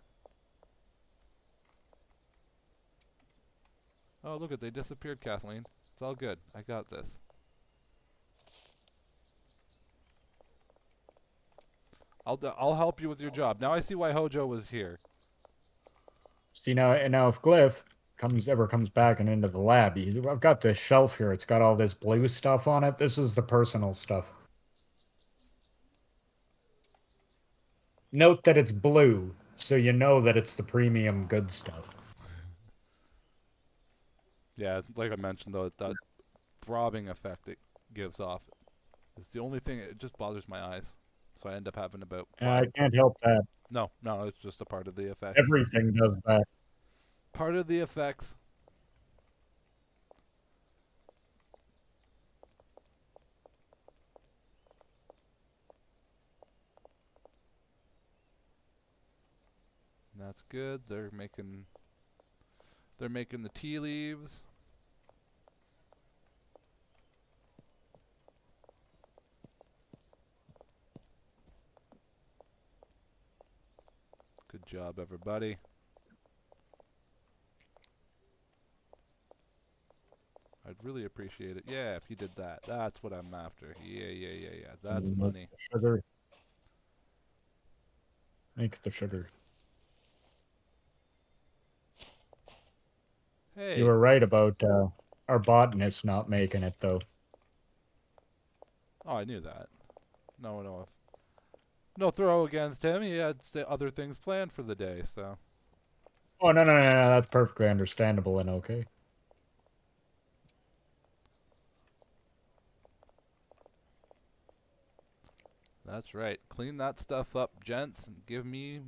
Oh, look at they disappeared, Kathleen. It's all good. I got this. I'll help you with your job. Now I see why Hojo was here. See now, and now if Glyph comes back and into the lab, I've got this shelf here. It's got all this blue stuff on it. This is the personal stuff. Note that it's blue, so you know that it's the premium good stuff. Yeah, like I mentioned though, that throbbing effect it gives off is the only thing. It just bothers my eyes, so I end up having about I 5. can't help that. No, no, it's just a part of the effects. Everything does that. Part of the effects. That's good. They're making the tea leaves. Good job, everybody. I'd really appreciate it. Yeah, if you did that. That's what I'm after. Yeah. That's money. Sugar. Make the sugar. You Hey. were right about our botanist not making it, though. Oh, I knew that. No. No throw against him. He had other things planned for the day, so. Oh, no. That's perfectly understandable and okay. That's right. Clean that stuff up, gents, and give me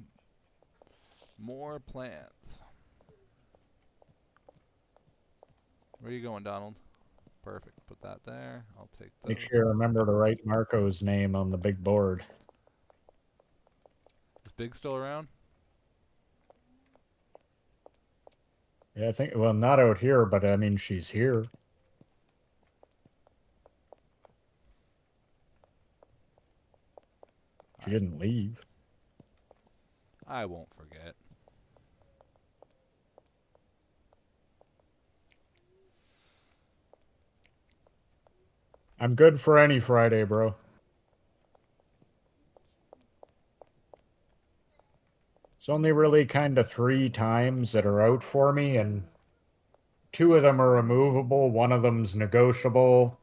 more plants. Where are you going, Donald? Perfect. Put that there. I'll take those. Make sure you remember to write Marco's name on the big board. Is Big still around? Yeah, I think, well, not out here, but I mean, she's here. She didn't leave. I won't forget. I'm good for any Friday, bro. It's only really kind of 3 times that are out for me, and 2 of them are removable. One of them's negotiable.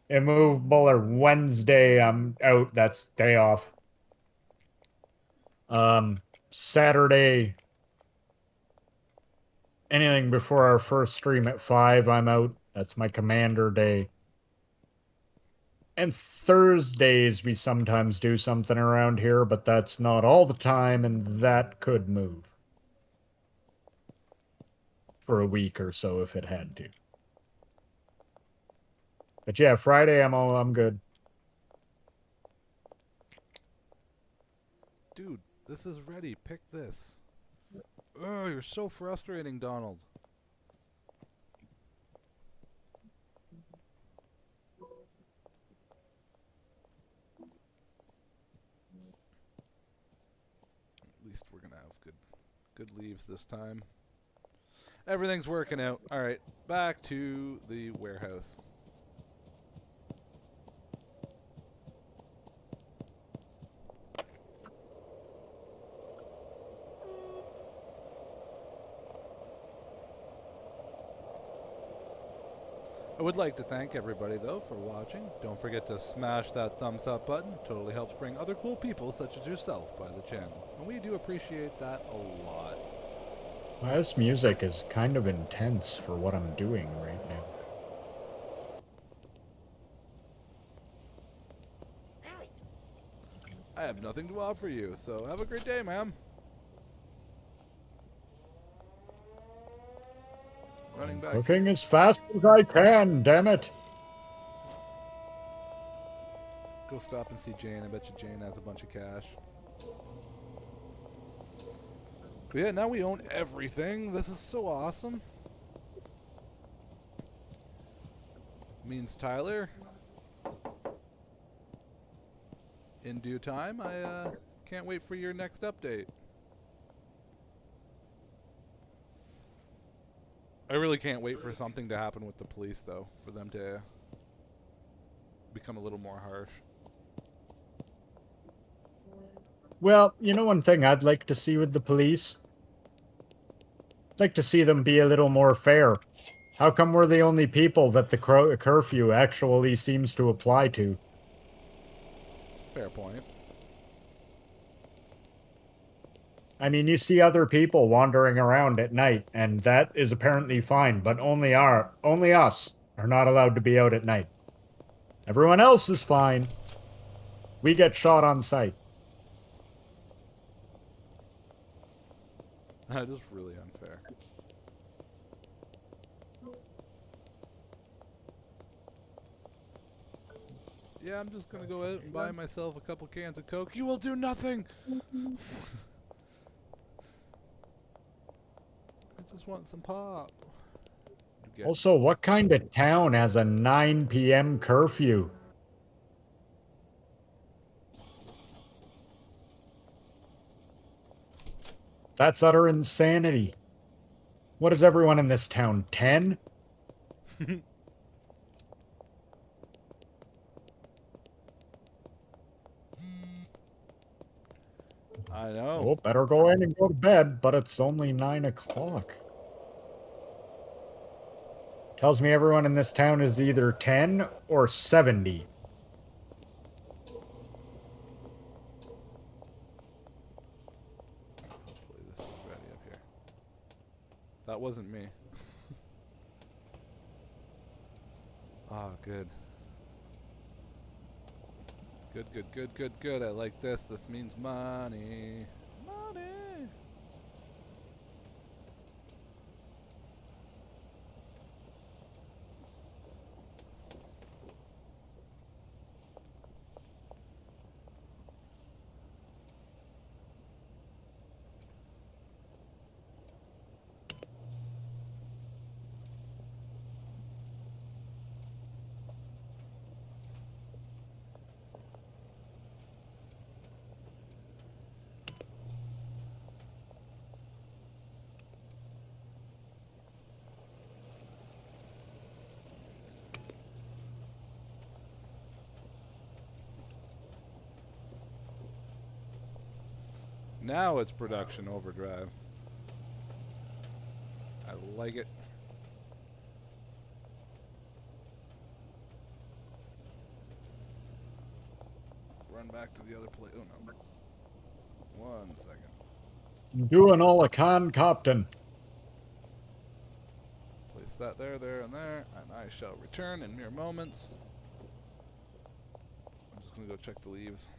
Immovable or Wednesday, I'm out. That's day off. Saturday, anything before our first stream at 5, I'm out. That's my commander day. And Thursdays, we sometimes do something around here, but that's not all the time, and that could move for a week or so if it had to. But yeah, Friday, I'm good. Dude, this is ready. Pick this. Oh, you're so frustrating, Donald. At least we're gonna have good leaves this time. Everything's working out. All right, back to the warehouse. I would like to thank everybody, though, for watching. Don't forget to smash that thumbs up button. It totally helps bring other cool people, such as yourself, by the channel. And we do appreciate that a lot. Well, this music is kind of intense for what I'm doing right now. I have nothing to offer you, so have a great day, ma'am. Running back. Cooking as fast as I can, damn it. Go stop and see Jane. I bet you Jane has a bunch of cash. But yeah, now we own everything. This is so awesome. Means Tyler, in due time, I can't wait for your next update. I really can't wait for something to happen with the police, though, for them to become a little more harsh. Well, you know one thing I'd like to see with the police? I'd like to see them be a little more fair. How come we're the only people that the curfew actually seems to apply to? Fair point. I mean, you see other people wandering around at night, and that is apparently fine, but only us are not allowed to be out at night. Everyone else is fine. We get shot on sight. That is really unfair. Yeah, I'm just gonna go out and buy myself a couple cans of Coke. You will do nothing! I just want some pop. Also, what kind of town has a 9 p.m. curfew? That's utter insanity. What is everyone in this town, 10? I know. Oh, better go in and go to bed, but it's only 9 o'clock. Tells me everyone in this town is either 10 or 70. Hopefully this is ready up here. That wasn't me. Oh, good. Good, good, good, good, good. I like this. This means money. Money. Now it's production overdrive. I like it. Run back to the other place. Oh no. 1 second. Doing all a con Copton. Place that there, there, and there, and I shall return in mere moments. I'm just gonna go check the leaves.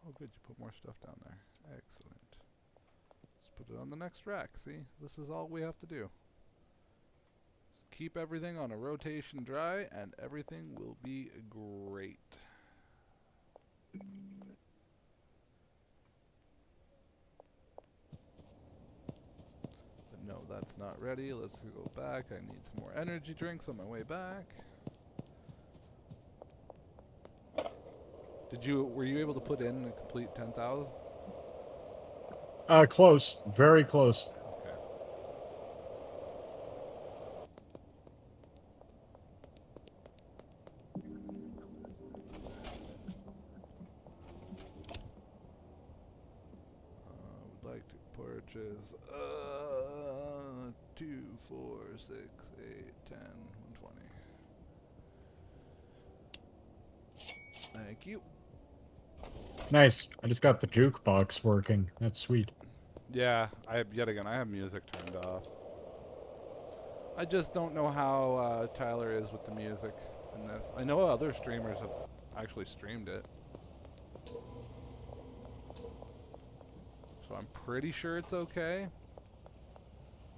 Oh, good, you put more stuff down there. Excellent. Let's put it on the next rack. See, this is all we have to do. So keep everything on a rotation dry, and everything will be great. But no, that's not ready. Let's go back. I need some more energy drinks on my way back. Were you able to put in a complete 10,000? Close. Very close. Okay. Would like to purchase 2, 4, 6, 8, 10, 120. Thank you. Nice. I just got the jukebox working. That's sweet. Yeah, I have music turned off. I just don't know how Tyler is with the music in this. I know other streamers have actually streamed it. So I'm pretty sure it's okay.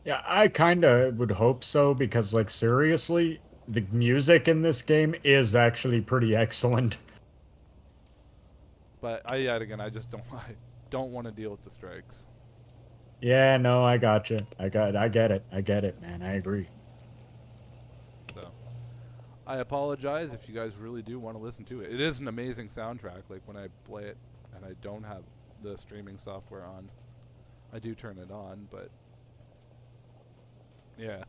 Yeah, I kind of would hope so because, like, seriously, the music in this game is actually pretty excellent. But I just don't want to deal with the strikes. Yeah, no, I gotcha. I get it, man. I agree. So I apologize if you guys really do want to listen to it. It is an amazing soundtrack. Like when I play it and I don't have the streaming software on, I do turn it on, but yeah.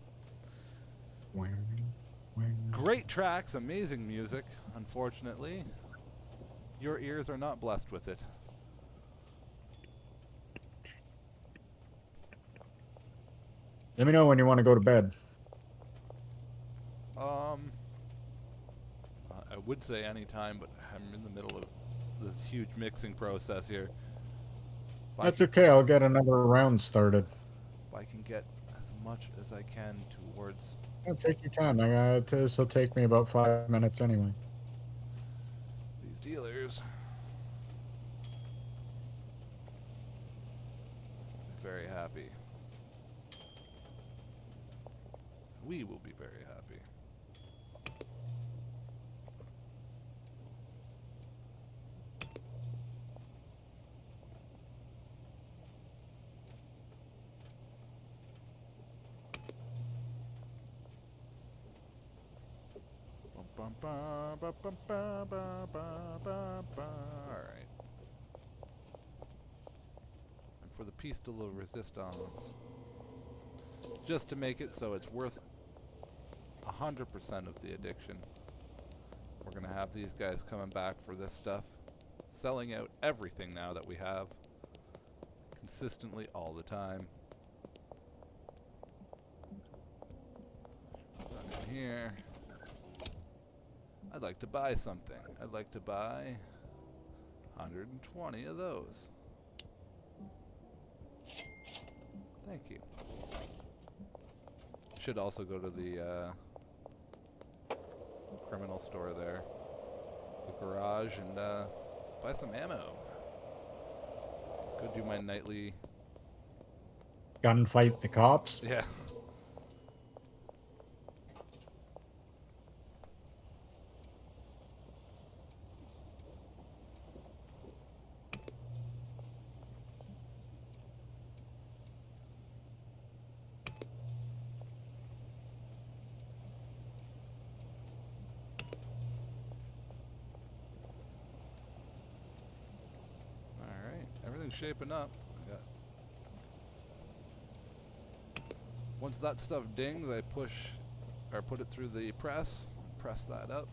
Great tracks, amazing music. Unfortunately, your ears are not blessed with it. Let me know when you want to go to bed. I would say anytime, but I'm in the middle of this huge mixing process here. That's okay. I'll get another round started. If I can get as much as I can towards... Take your time. This will take me about 5 minutes anyway. these dealers. very happy. We will be very happy. Alright. And for the piece de la resistance, just to make it so it's worth 100% of the addiction, we're going to have these guys coming back for this stuff, selling out everything now that we have, consistently all the time. Run in here. I'd like to buy something. I'd like to buy 120 of those. Thank you. Should also go to the criminal store there, the garage, and buy some ammo. Go do my nightly Gunfight the cops. yeah. Everything's shaping up. Once that stuff dings, I push or put it through the press, press that up.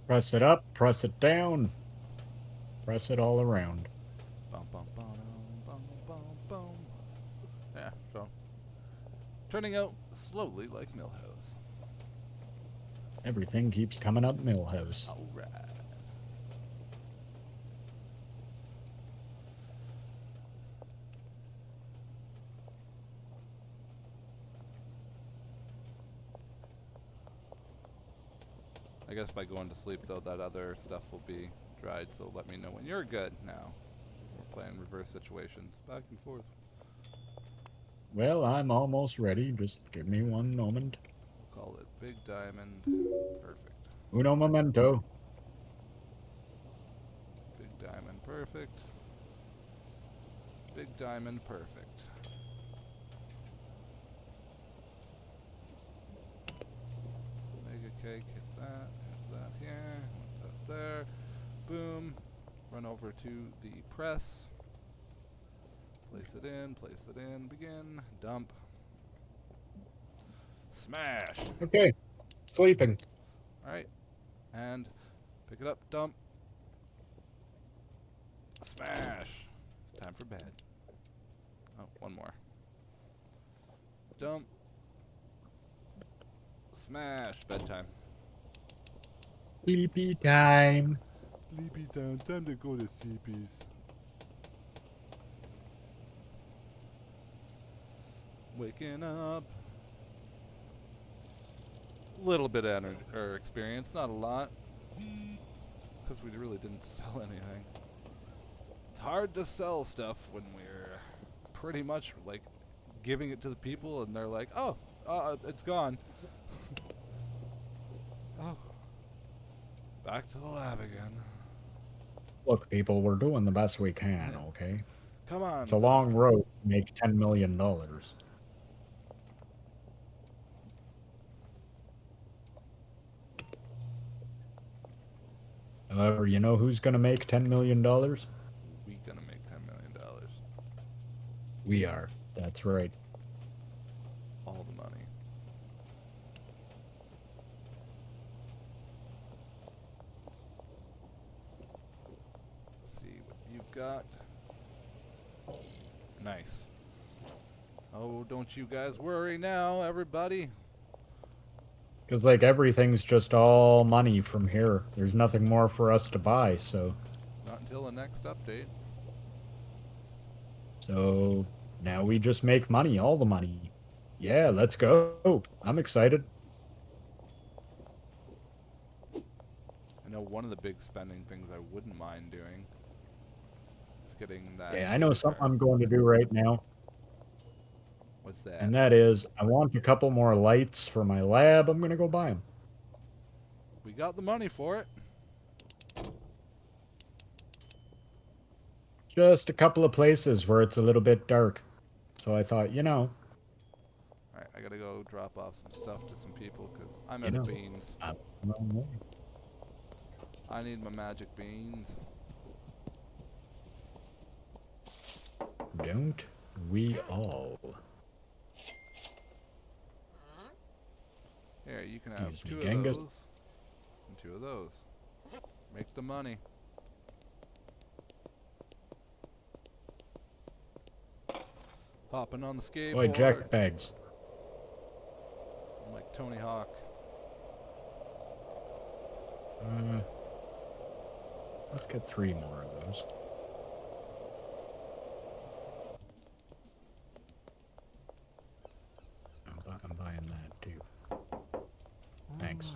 Press it up, press it down, press it all around. Bum, bum, bum, bum, bum, bum. Yeah, so turning out slowly like Millhouse. Everything keeps coming up Millhouse. All right. I guess by going to sleep, though, that other stuff will be dried, so let me know when you're good now. We're playing reverse situations, back and forth. Well, I'm almost ready. Just give me one moment. We'll call it Big Diamond. Perfect. Uno momento. Big Diamond, perfect. Big Diamond, perfect. Mega Cake, hit that here, hit that there. Boom. Run over to the press. Place it in, begin, dump. Smash! Okay. Sleeping. Alright. And pick it up, dump. Smash! Time for bed. Oh, one more. Dump. Smash! Bedtime. Sleepy time. Sleepy time. Time to go to sleepies. Waking up. Little bit of energy or experience, not a lot, because we really didn't sell anything. It's hard to sell stuff when we're pretty much like giving it to the people and they're like, oh, it's gone. Oh, back to the lab again. Look, people, we're doing the best we can, okay? Come on. It's a long road to make $10 million. However, you know who's going to make $10 million? We gonna make $10 million. We are. That's right. All the money. Let's see what you've got. Nice. Oh, don't you guys worry now, everybody. Because, like, everything's just all money from here. There's nothing more for us to buy, so... Not until the next update. So, now we just make money, all the money. Yeah, let's go. I'm excited. I know one of the big spending things I wouldn't mind doing is getting that. Yeah, I know shooter something card. I'm going to do right now, What's that? and that is I want a couple more lights for my lab. I'm going to go buy them. We got the money for it. Just a couple of places where it's a little bit dark. So I thought, Alright, I gotta go drop off some stuff to some people because I'm You out of know. beans. I'm wrong way. I need my magic beans. Don't we all? Here, you can have Excuse me, 2 of Genghis. those and 2 of those. Make the money. Hopping on the skateboard. Boy, jack bags. I'm like Tony Hawk. Let's get 3 more of those. I'm buying that too. Thanks.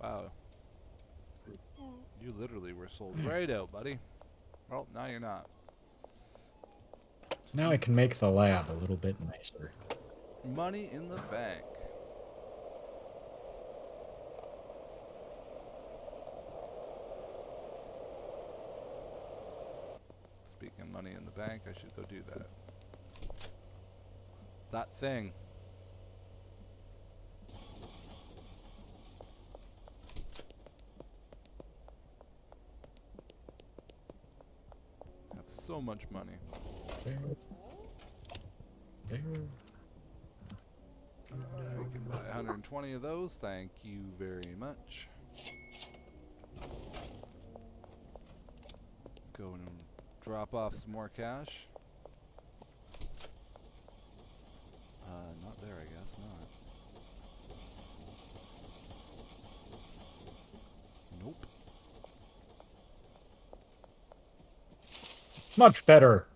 Wow. You literally were sold right out, buddy. Well, now you're not. Now I can make the lab a little bit nicer. Money in the bank. Speaking of money in the bank, I should go do that. That thing. I have so much money. There. We can buy 120 of those. Thank you very much. Go and drop off some more cash. Not there, I guess. Not. Nope. Much better.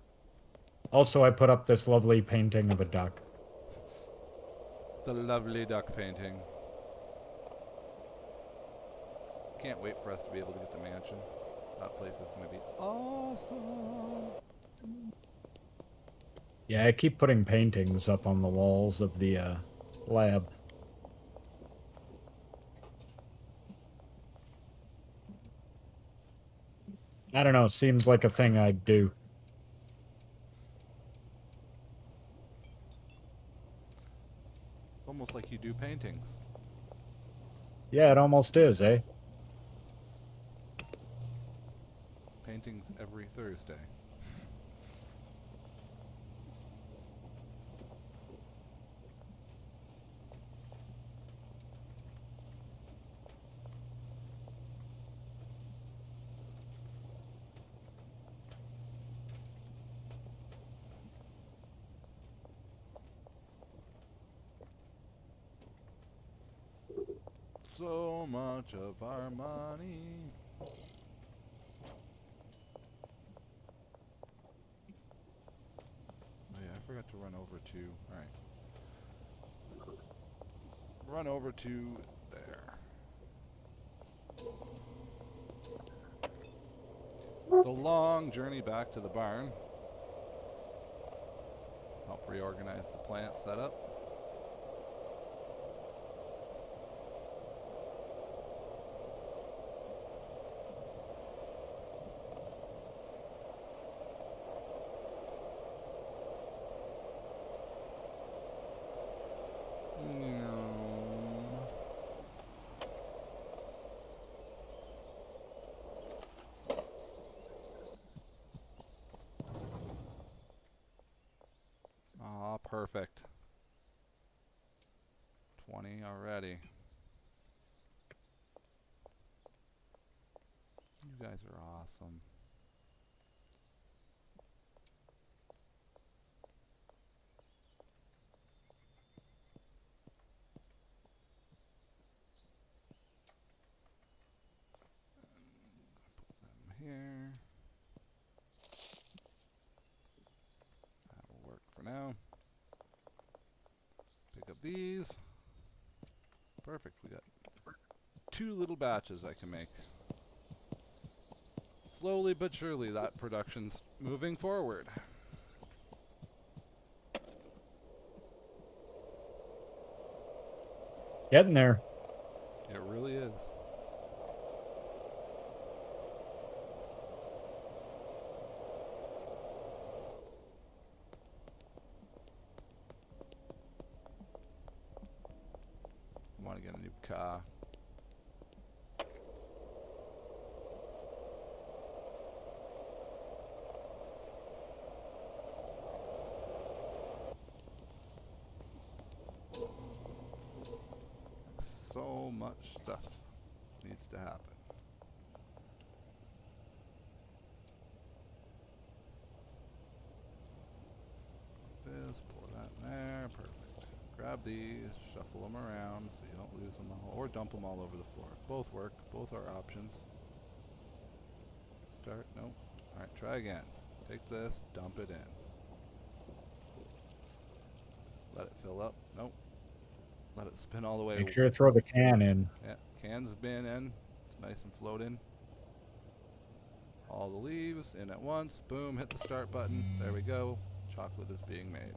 Also, I put up this lovely painting of a duck. The lovely duck painting. Can't wait for us to be able to get the mansion. That place is going to be awesome. Yeah, I keep putting paintings up on the walls of the lab. I don't know, seems like a thing I'd do. It's almost like you do paintings. Yeah, it almost is, eh? Paintings every Thursday. So much of our money. Oh yeah, I forgot to run over to. Alright. Run over to there. The long journey back to the barn. Help reorganize the plant setup. Aw, perfect. 20 already. You guys are awesome. Put them here. That'll work for now. Pick up these. Perfect. We got 2 little batches I can make. Slowly but surely, that production's moving forward. Getting there. It really is. Want to get a new car. So much stuff needs to happen. This, pour that in there, perfect. Grab these, shuffle them around so you don't lose them all, or dump them all over the floor. Both work, both are options. Start, nope. Alright, try again. Take this, dump it in. Let it fill up, nope. Let it spin all the way. Make sure to throw the can in. Yeah, can's been in. It's nice and floating. All the leaves in at once. Boom, hit the start button. There we go. Chocolate is being made.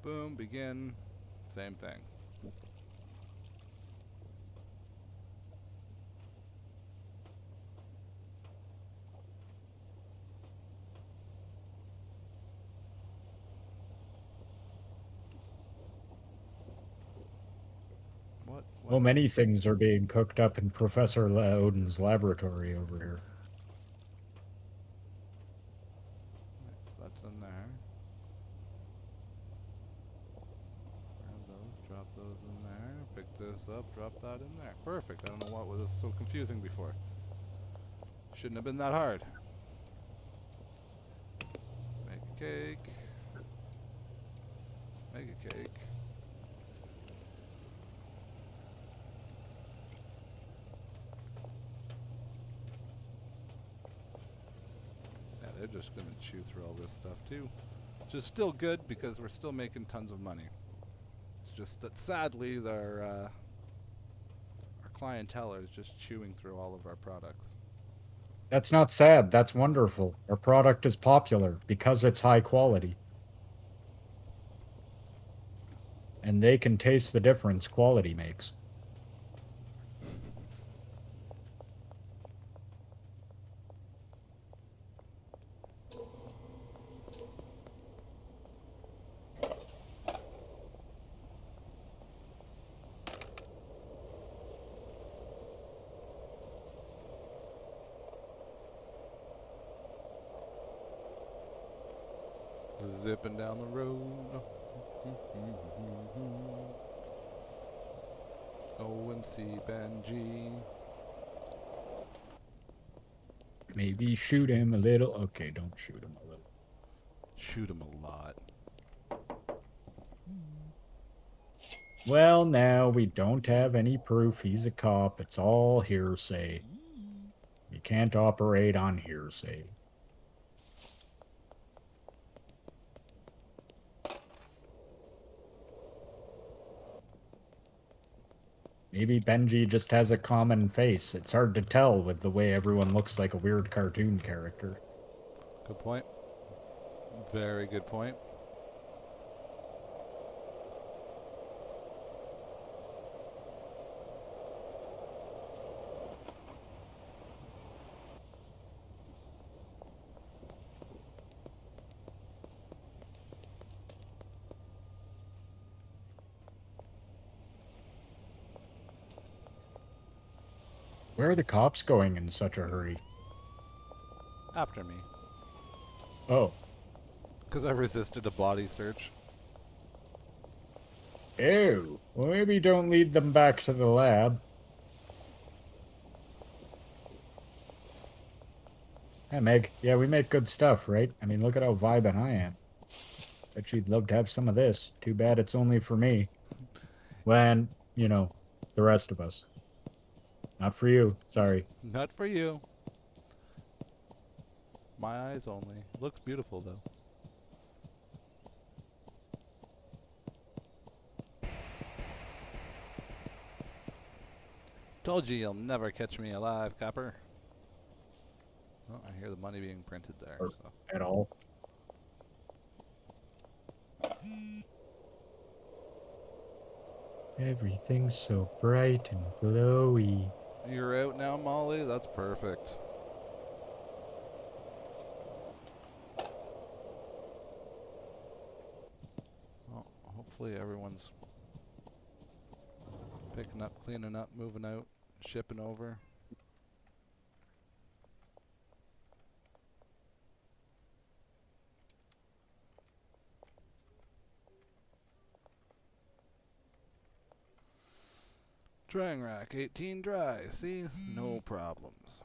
Boom, begin. Same thing. What? Well, many things are being cooked up in Professor Odin's laboratory over here. So that's in there. Grab those, drop those in there. Pick this up, drop that in there. Perfect. I don't know what was so confusing before. Shouldn't have been that hard. Make a cake. Make a cake. Yeah, they're just gonna chew through all this stuff too. Which is still good because we're still making tons of money. It's just that sadly our clientele is just chewing through all of our products. That's not sad. That's wonderful. Our product is popular because it's high quality. And they can taste the difference quality makes. Zipping down the road. O&C Benji. Maybe shoot him a little. Okay, don't shoot him a little. Shoot him a lot. Well, now we don't have any proof he's a cop. It's all hearsay. You can't operate on hearsay. Maybe Benji just has a common face. It's hard to tell with the way everyone looks like a weird cartoon character. Good point. Very good point. Where are the cops going in such a hurry? After me. Oh. Because I resisted a body search. Ew. Well, maybe don't lead them back to the lab. Hey, Meg. Yeah, we make good stuff, right? I mean, look at how vibing I am. Bet you'd love to have some of this. Too bad it's only for me. When, you know, the rest of us. Not for you. Sorry. Not for you. My eyes only. Looks beautiful, though. Told you you'll never catch me alive, copper. Oh, I hear the money being printed there. Or So. at all. Everything's so bright and glowy. You're out now, Molly? That's perfect. Well, hopefully everyone's picking up, cleaning up, moving out, shipping over. Drying rack, 18 dry. See? No problems.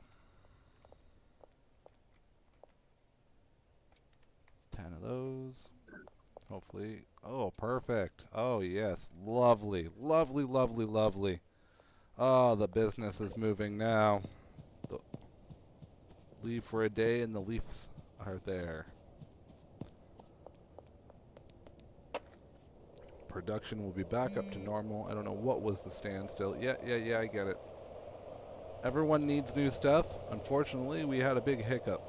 10 of those. Hopefully. Oh, perfect. Oh, yes. Lovely. Lovely, lovely, lovely. Oh, the business is moving now. Leave for a day and the leaves are there. Production will be back up to normal. I don't know what was the standstill. Yeah, I get it. Everyone needs new stuff. Unfortunately, we had a big hiccup.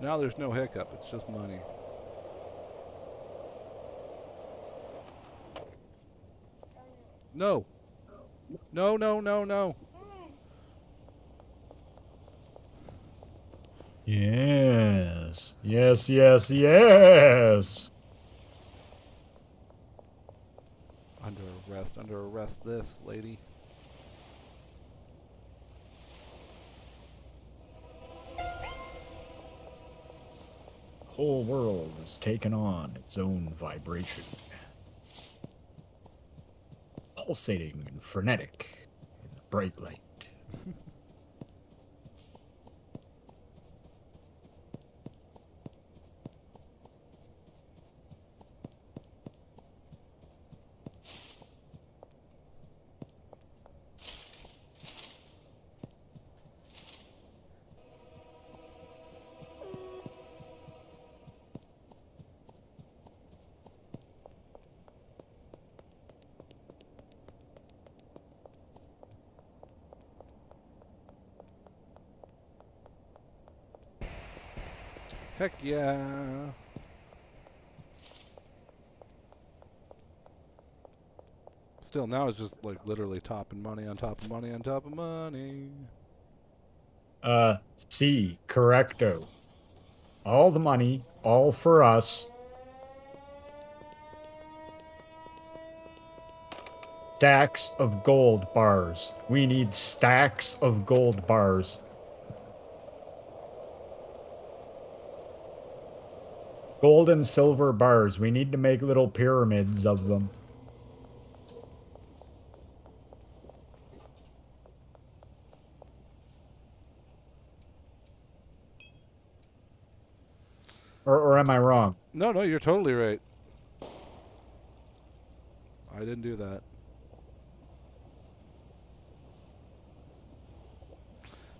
Now there's no hiccup. It's just money. No. No, no, no, no. Yes. Yes, yes, yes. Under arrest this, lady. The whole world is taking on its own vibration. Pulsating and frenetic in the bright light. Heck yeah. Still, now it's just like literally topping money on top of money on top of money. C, correcto. All the money, all for us. Stacks of gold bars. We need stacks of gold bars. Gold and silver bars. We need to make little pyramids of them. Or am I wrong? No, you're totally right. I didn't do that.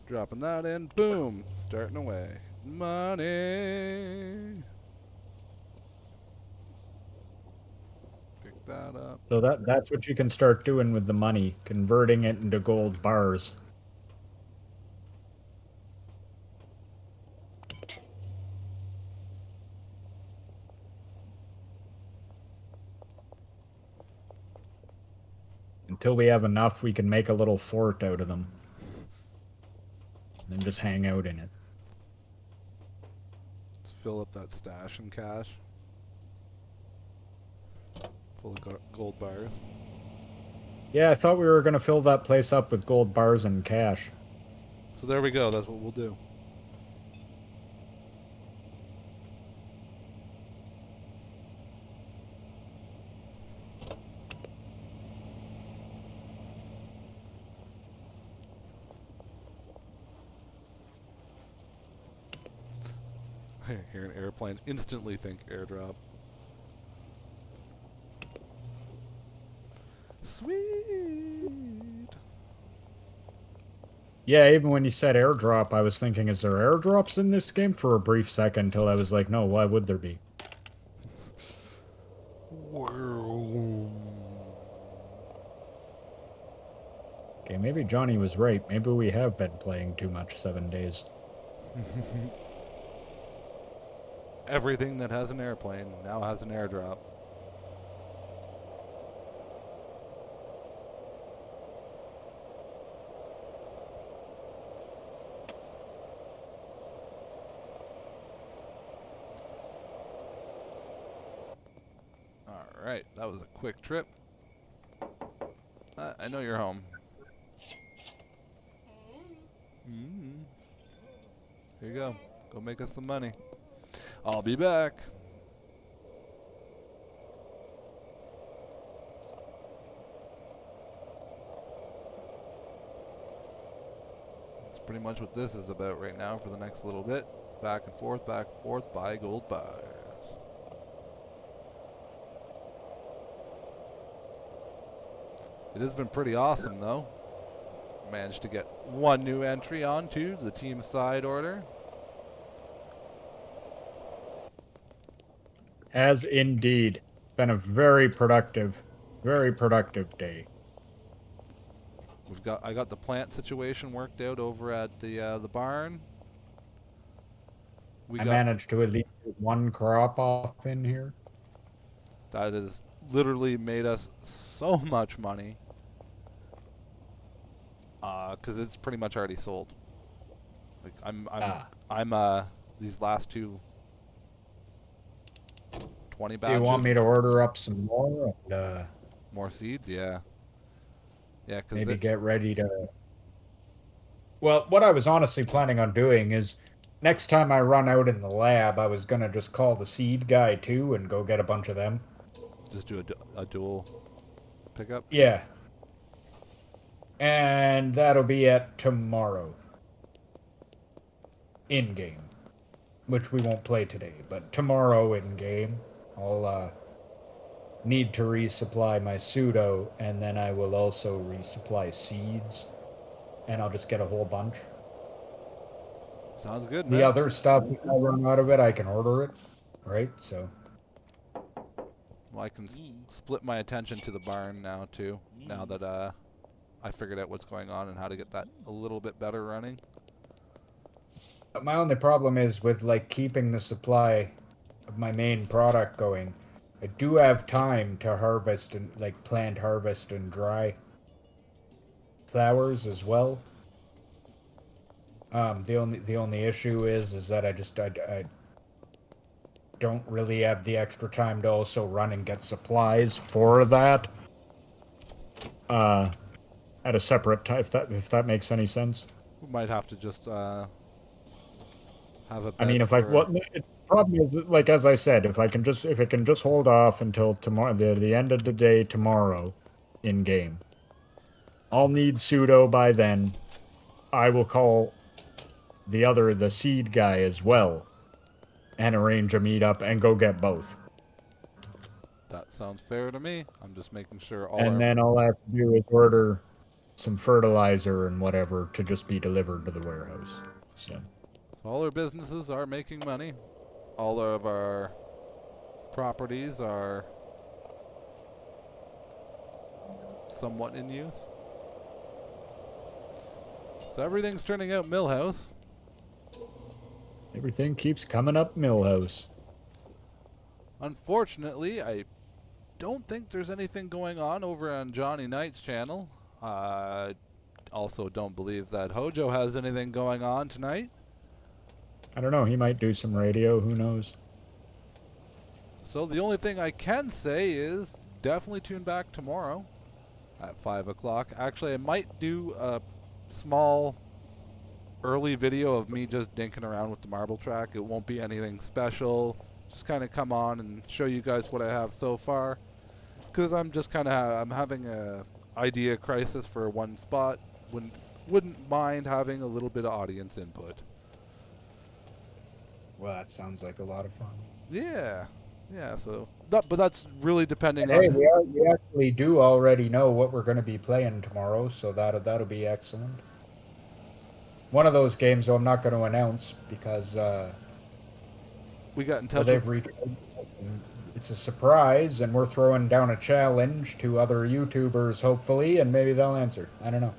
Dropping that in. Boom. Starting away. Money. Pick that up. So that's what you can start doing with the money, converting it into gold bars. Until we have enough, we can make a little fort out of them. And then just hang out in it. Let's fill up that stash in cash. Full of gold bars. Yeah, I thought we were going to fill that place up with gold bars and cash. So there we go. That's what we'll do. I hear an airplane. Instantly think airdrop. Sweet. Yeah, even when you said airdrop, I was thinking, is there airdrops in this game? For a brief second, until I was like, no, why would there be? Okay, maybe Johnny was right. Maybe we have been playing too much 7 days. Everything that has an airplane now has an airdrop. Alright, that was a quick trip. I know you're home. Here you go. Go make us some money. I'll be back. That's pretty much what this is about right now for the next little bit. Back and forth, buy gold bars. It has been pretty awesome, though. Managed to get one new entry onto the team side order. Has indeed been a very productive day. I got the plant situation worked out over at the barn. I managed to at least get one crop off in here. That has literally made us so much money. Because it's pretty much already sold. Like I'm these last two 20 batches. Do you want me to order up some more? And, more seeds? Yeah. Yeah, because maybe get ready to... Well, what I was honestly planning on doing is next time I run out in the lab, I was going to just call the seed guy too and go get a bunch of them. Just do a dual pickup? Yeah. And that'll be at tomorrow. In-game. Which we won't play today, but tomorrow in-game. I'll need to resupply my pseudo, and then I will also resupply seeds. And I'll just get a whole bunch. Sounds good, man. The other stuff, if I run out of it, I can order it. Right? So. Well, I can split my attention to the barn now, too. Now that I figured out what's going on and how to get that a little bit better running. But my only problem is with, like, keeping the supply of my main product going. I do have time to harvest and, like, plant, harvest, and dry flowers as well. The only issue is that I don't really have the extra time to also run and get supplies for that. At a separate time, if that makes any sense. We might have to just have a. I mean, the problem is, like as I said, if it can just hold off until tomorrow, the end of the day tomorrow, in game. I'll need pseudo by then. I will call the seed guy as well, and arrange a meetup and go get both. That sounds fair to me. I'm just making sure then all I have to do is order some fertilizer and whatever to just be delivered to the warehouse. So all our businesses are making money. All of our properties are somewhat in use. So everything's turning out Millhouse. Everything keeps coming up Millhouse. Unfortunately, I don't think there's anything going on over on Johnny Knight's channel. Also don't believe that Hojo has anything going on tonight. I don't know, he might do some radio, who knows. So the only thing I can say is definitely tune back tomorrow at 5 o'clock. Actually, I might do a small early video of me just dinking around with the marble track. It won't be anything special. Just kind of come on and show you guys what I have so far. Because I'm just kind of I'm having a idea crisis for one spot. Wouldn't mind having a little bit of audience input. Well, that sounds like a lot of fun. Yeah. Yeah, so but that's really depending hey, on we actually do already know what we're going to be playing tomorrow, so that'll be excellent. One of those games, though, I'm not going to announce because we got in touch with... It's a surprise, and we're throwing down a challenge to other YouTubers, hopefully, and maybe they'll answer. I don't know.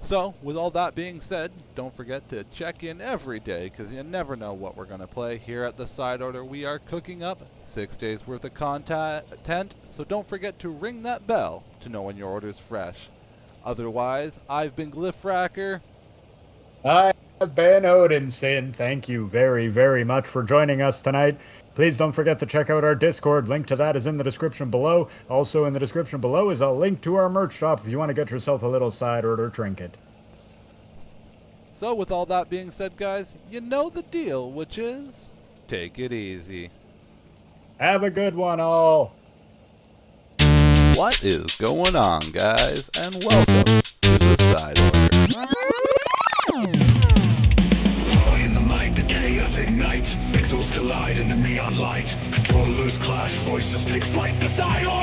So, with all that being said, don't forget to check in every day because you never know what we're going to play. Here at the Side Order, we are cooking up 6 days worth of content, so don't forget to ring that bell to know when your order's fresh. Otherwise, I've been Glyphracker. I have been Odinson. Thank you very, very much for joining us tonight. Please don't forget to check out our Discord. Link to that is in the description below. Also in the description below is a link to our merch shop if you want to get yourself a little Side Order trinket. So with all that being said, guys, you know the deal, which is take it easy. Have a good one, all. What is going on, guys, and welcome to the Side Order. In the mind, the chaos ignites. Pixels collide in the neon light. Controllers clash, voices take flight. The Side Order!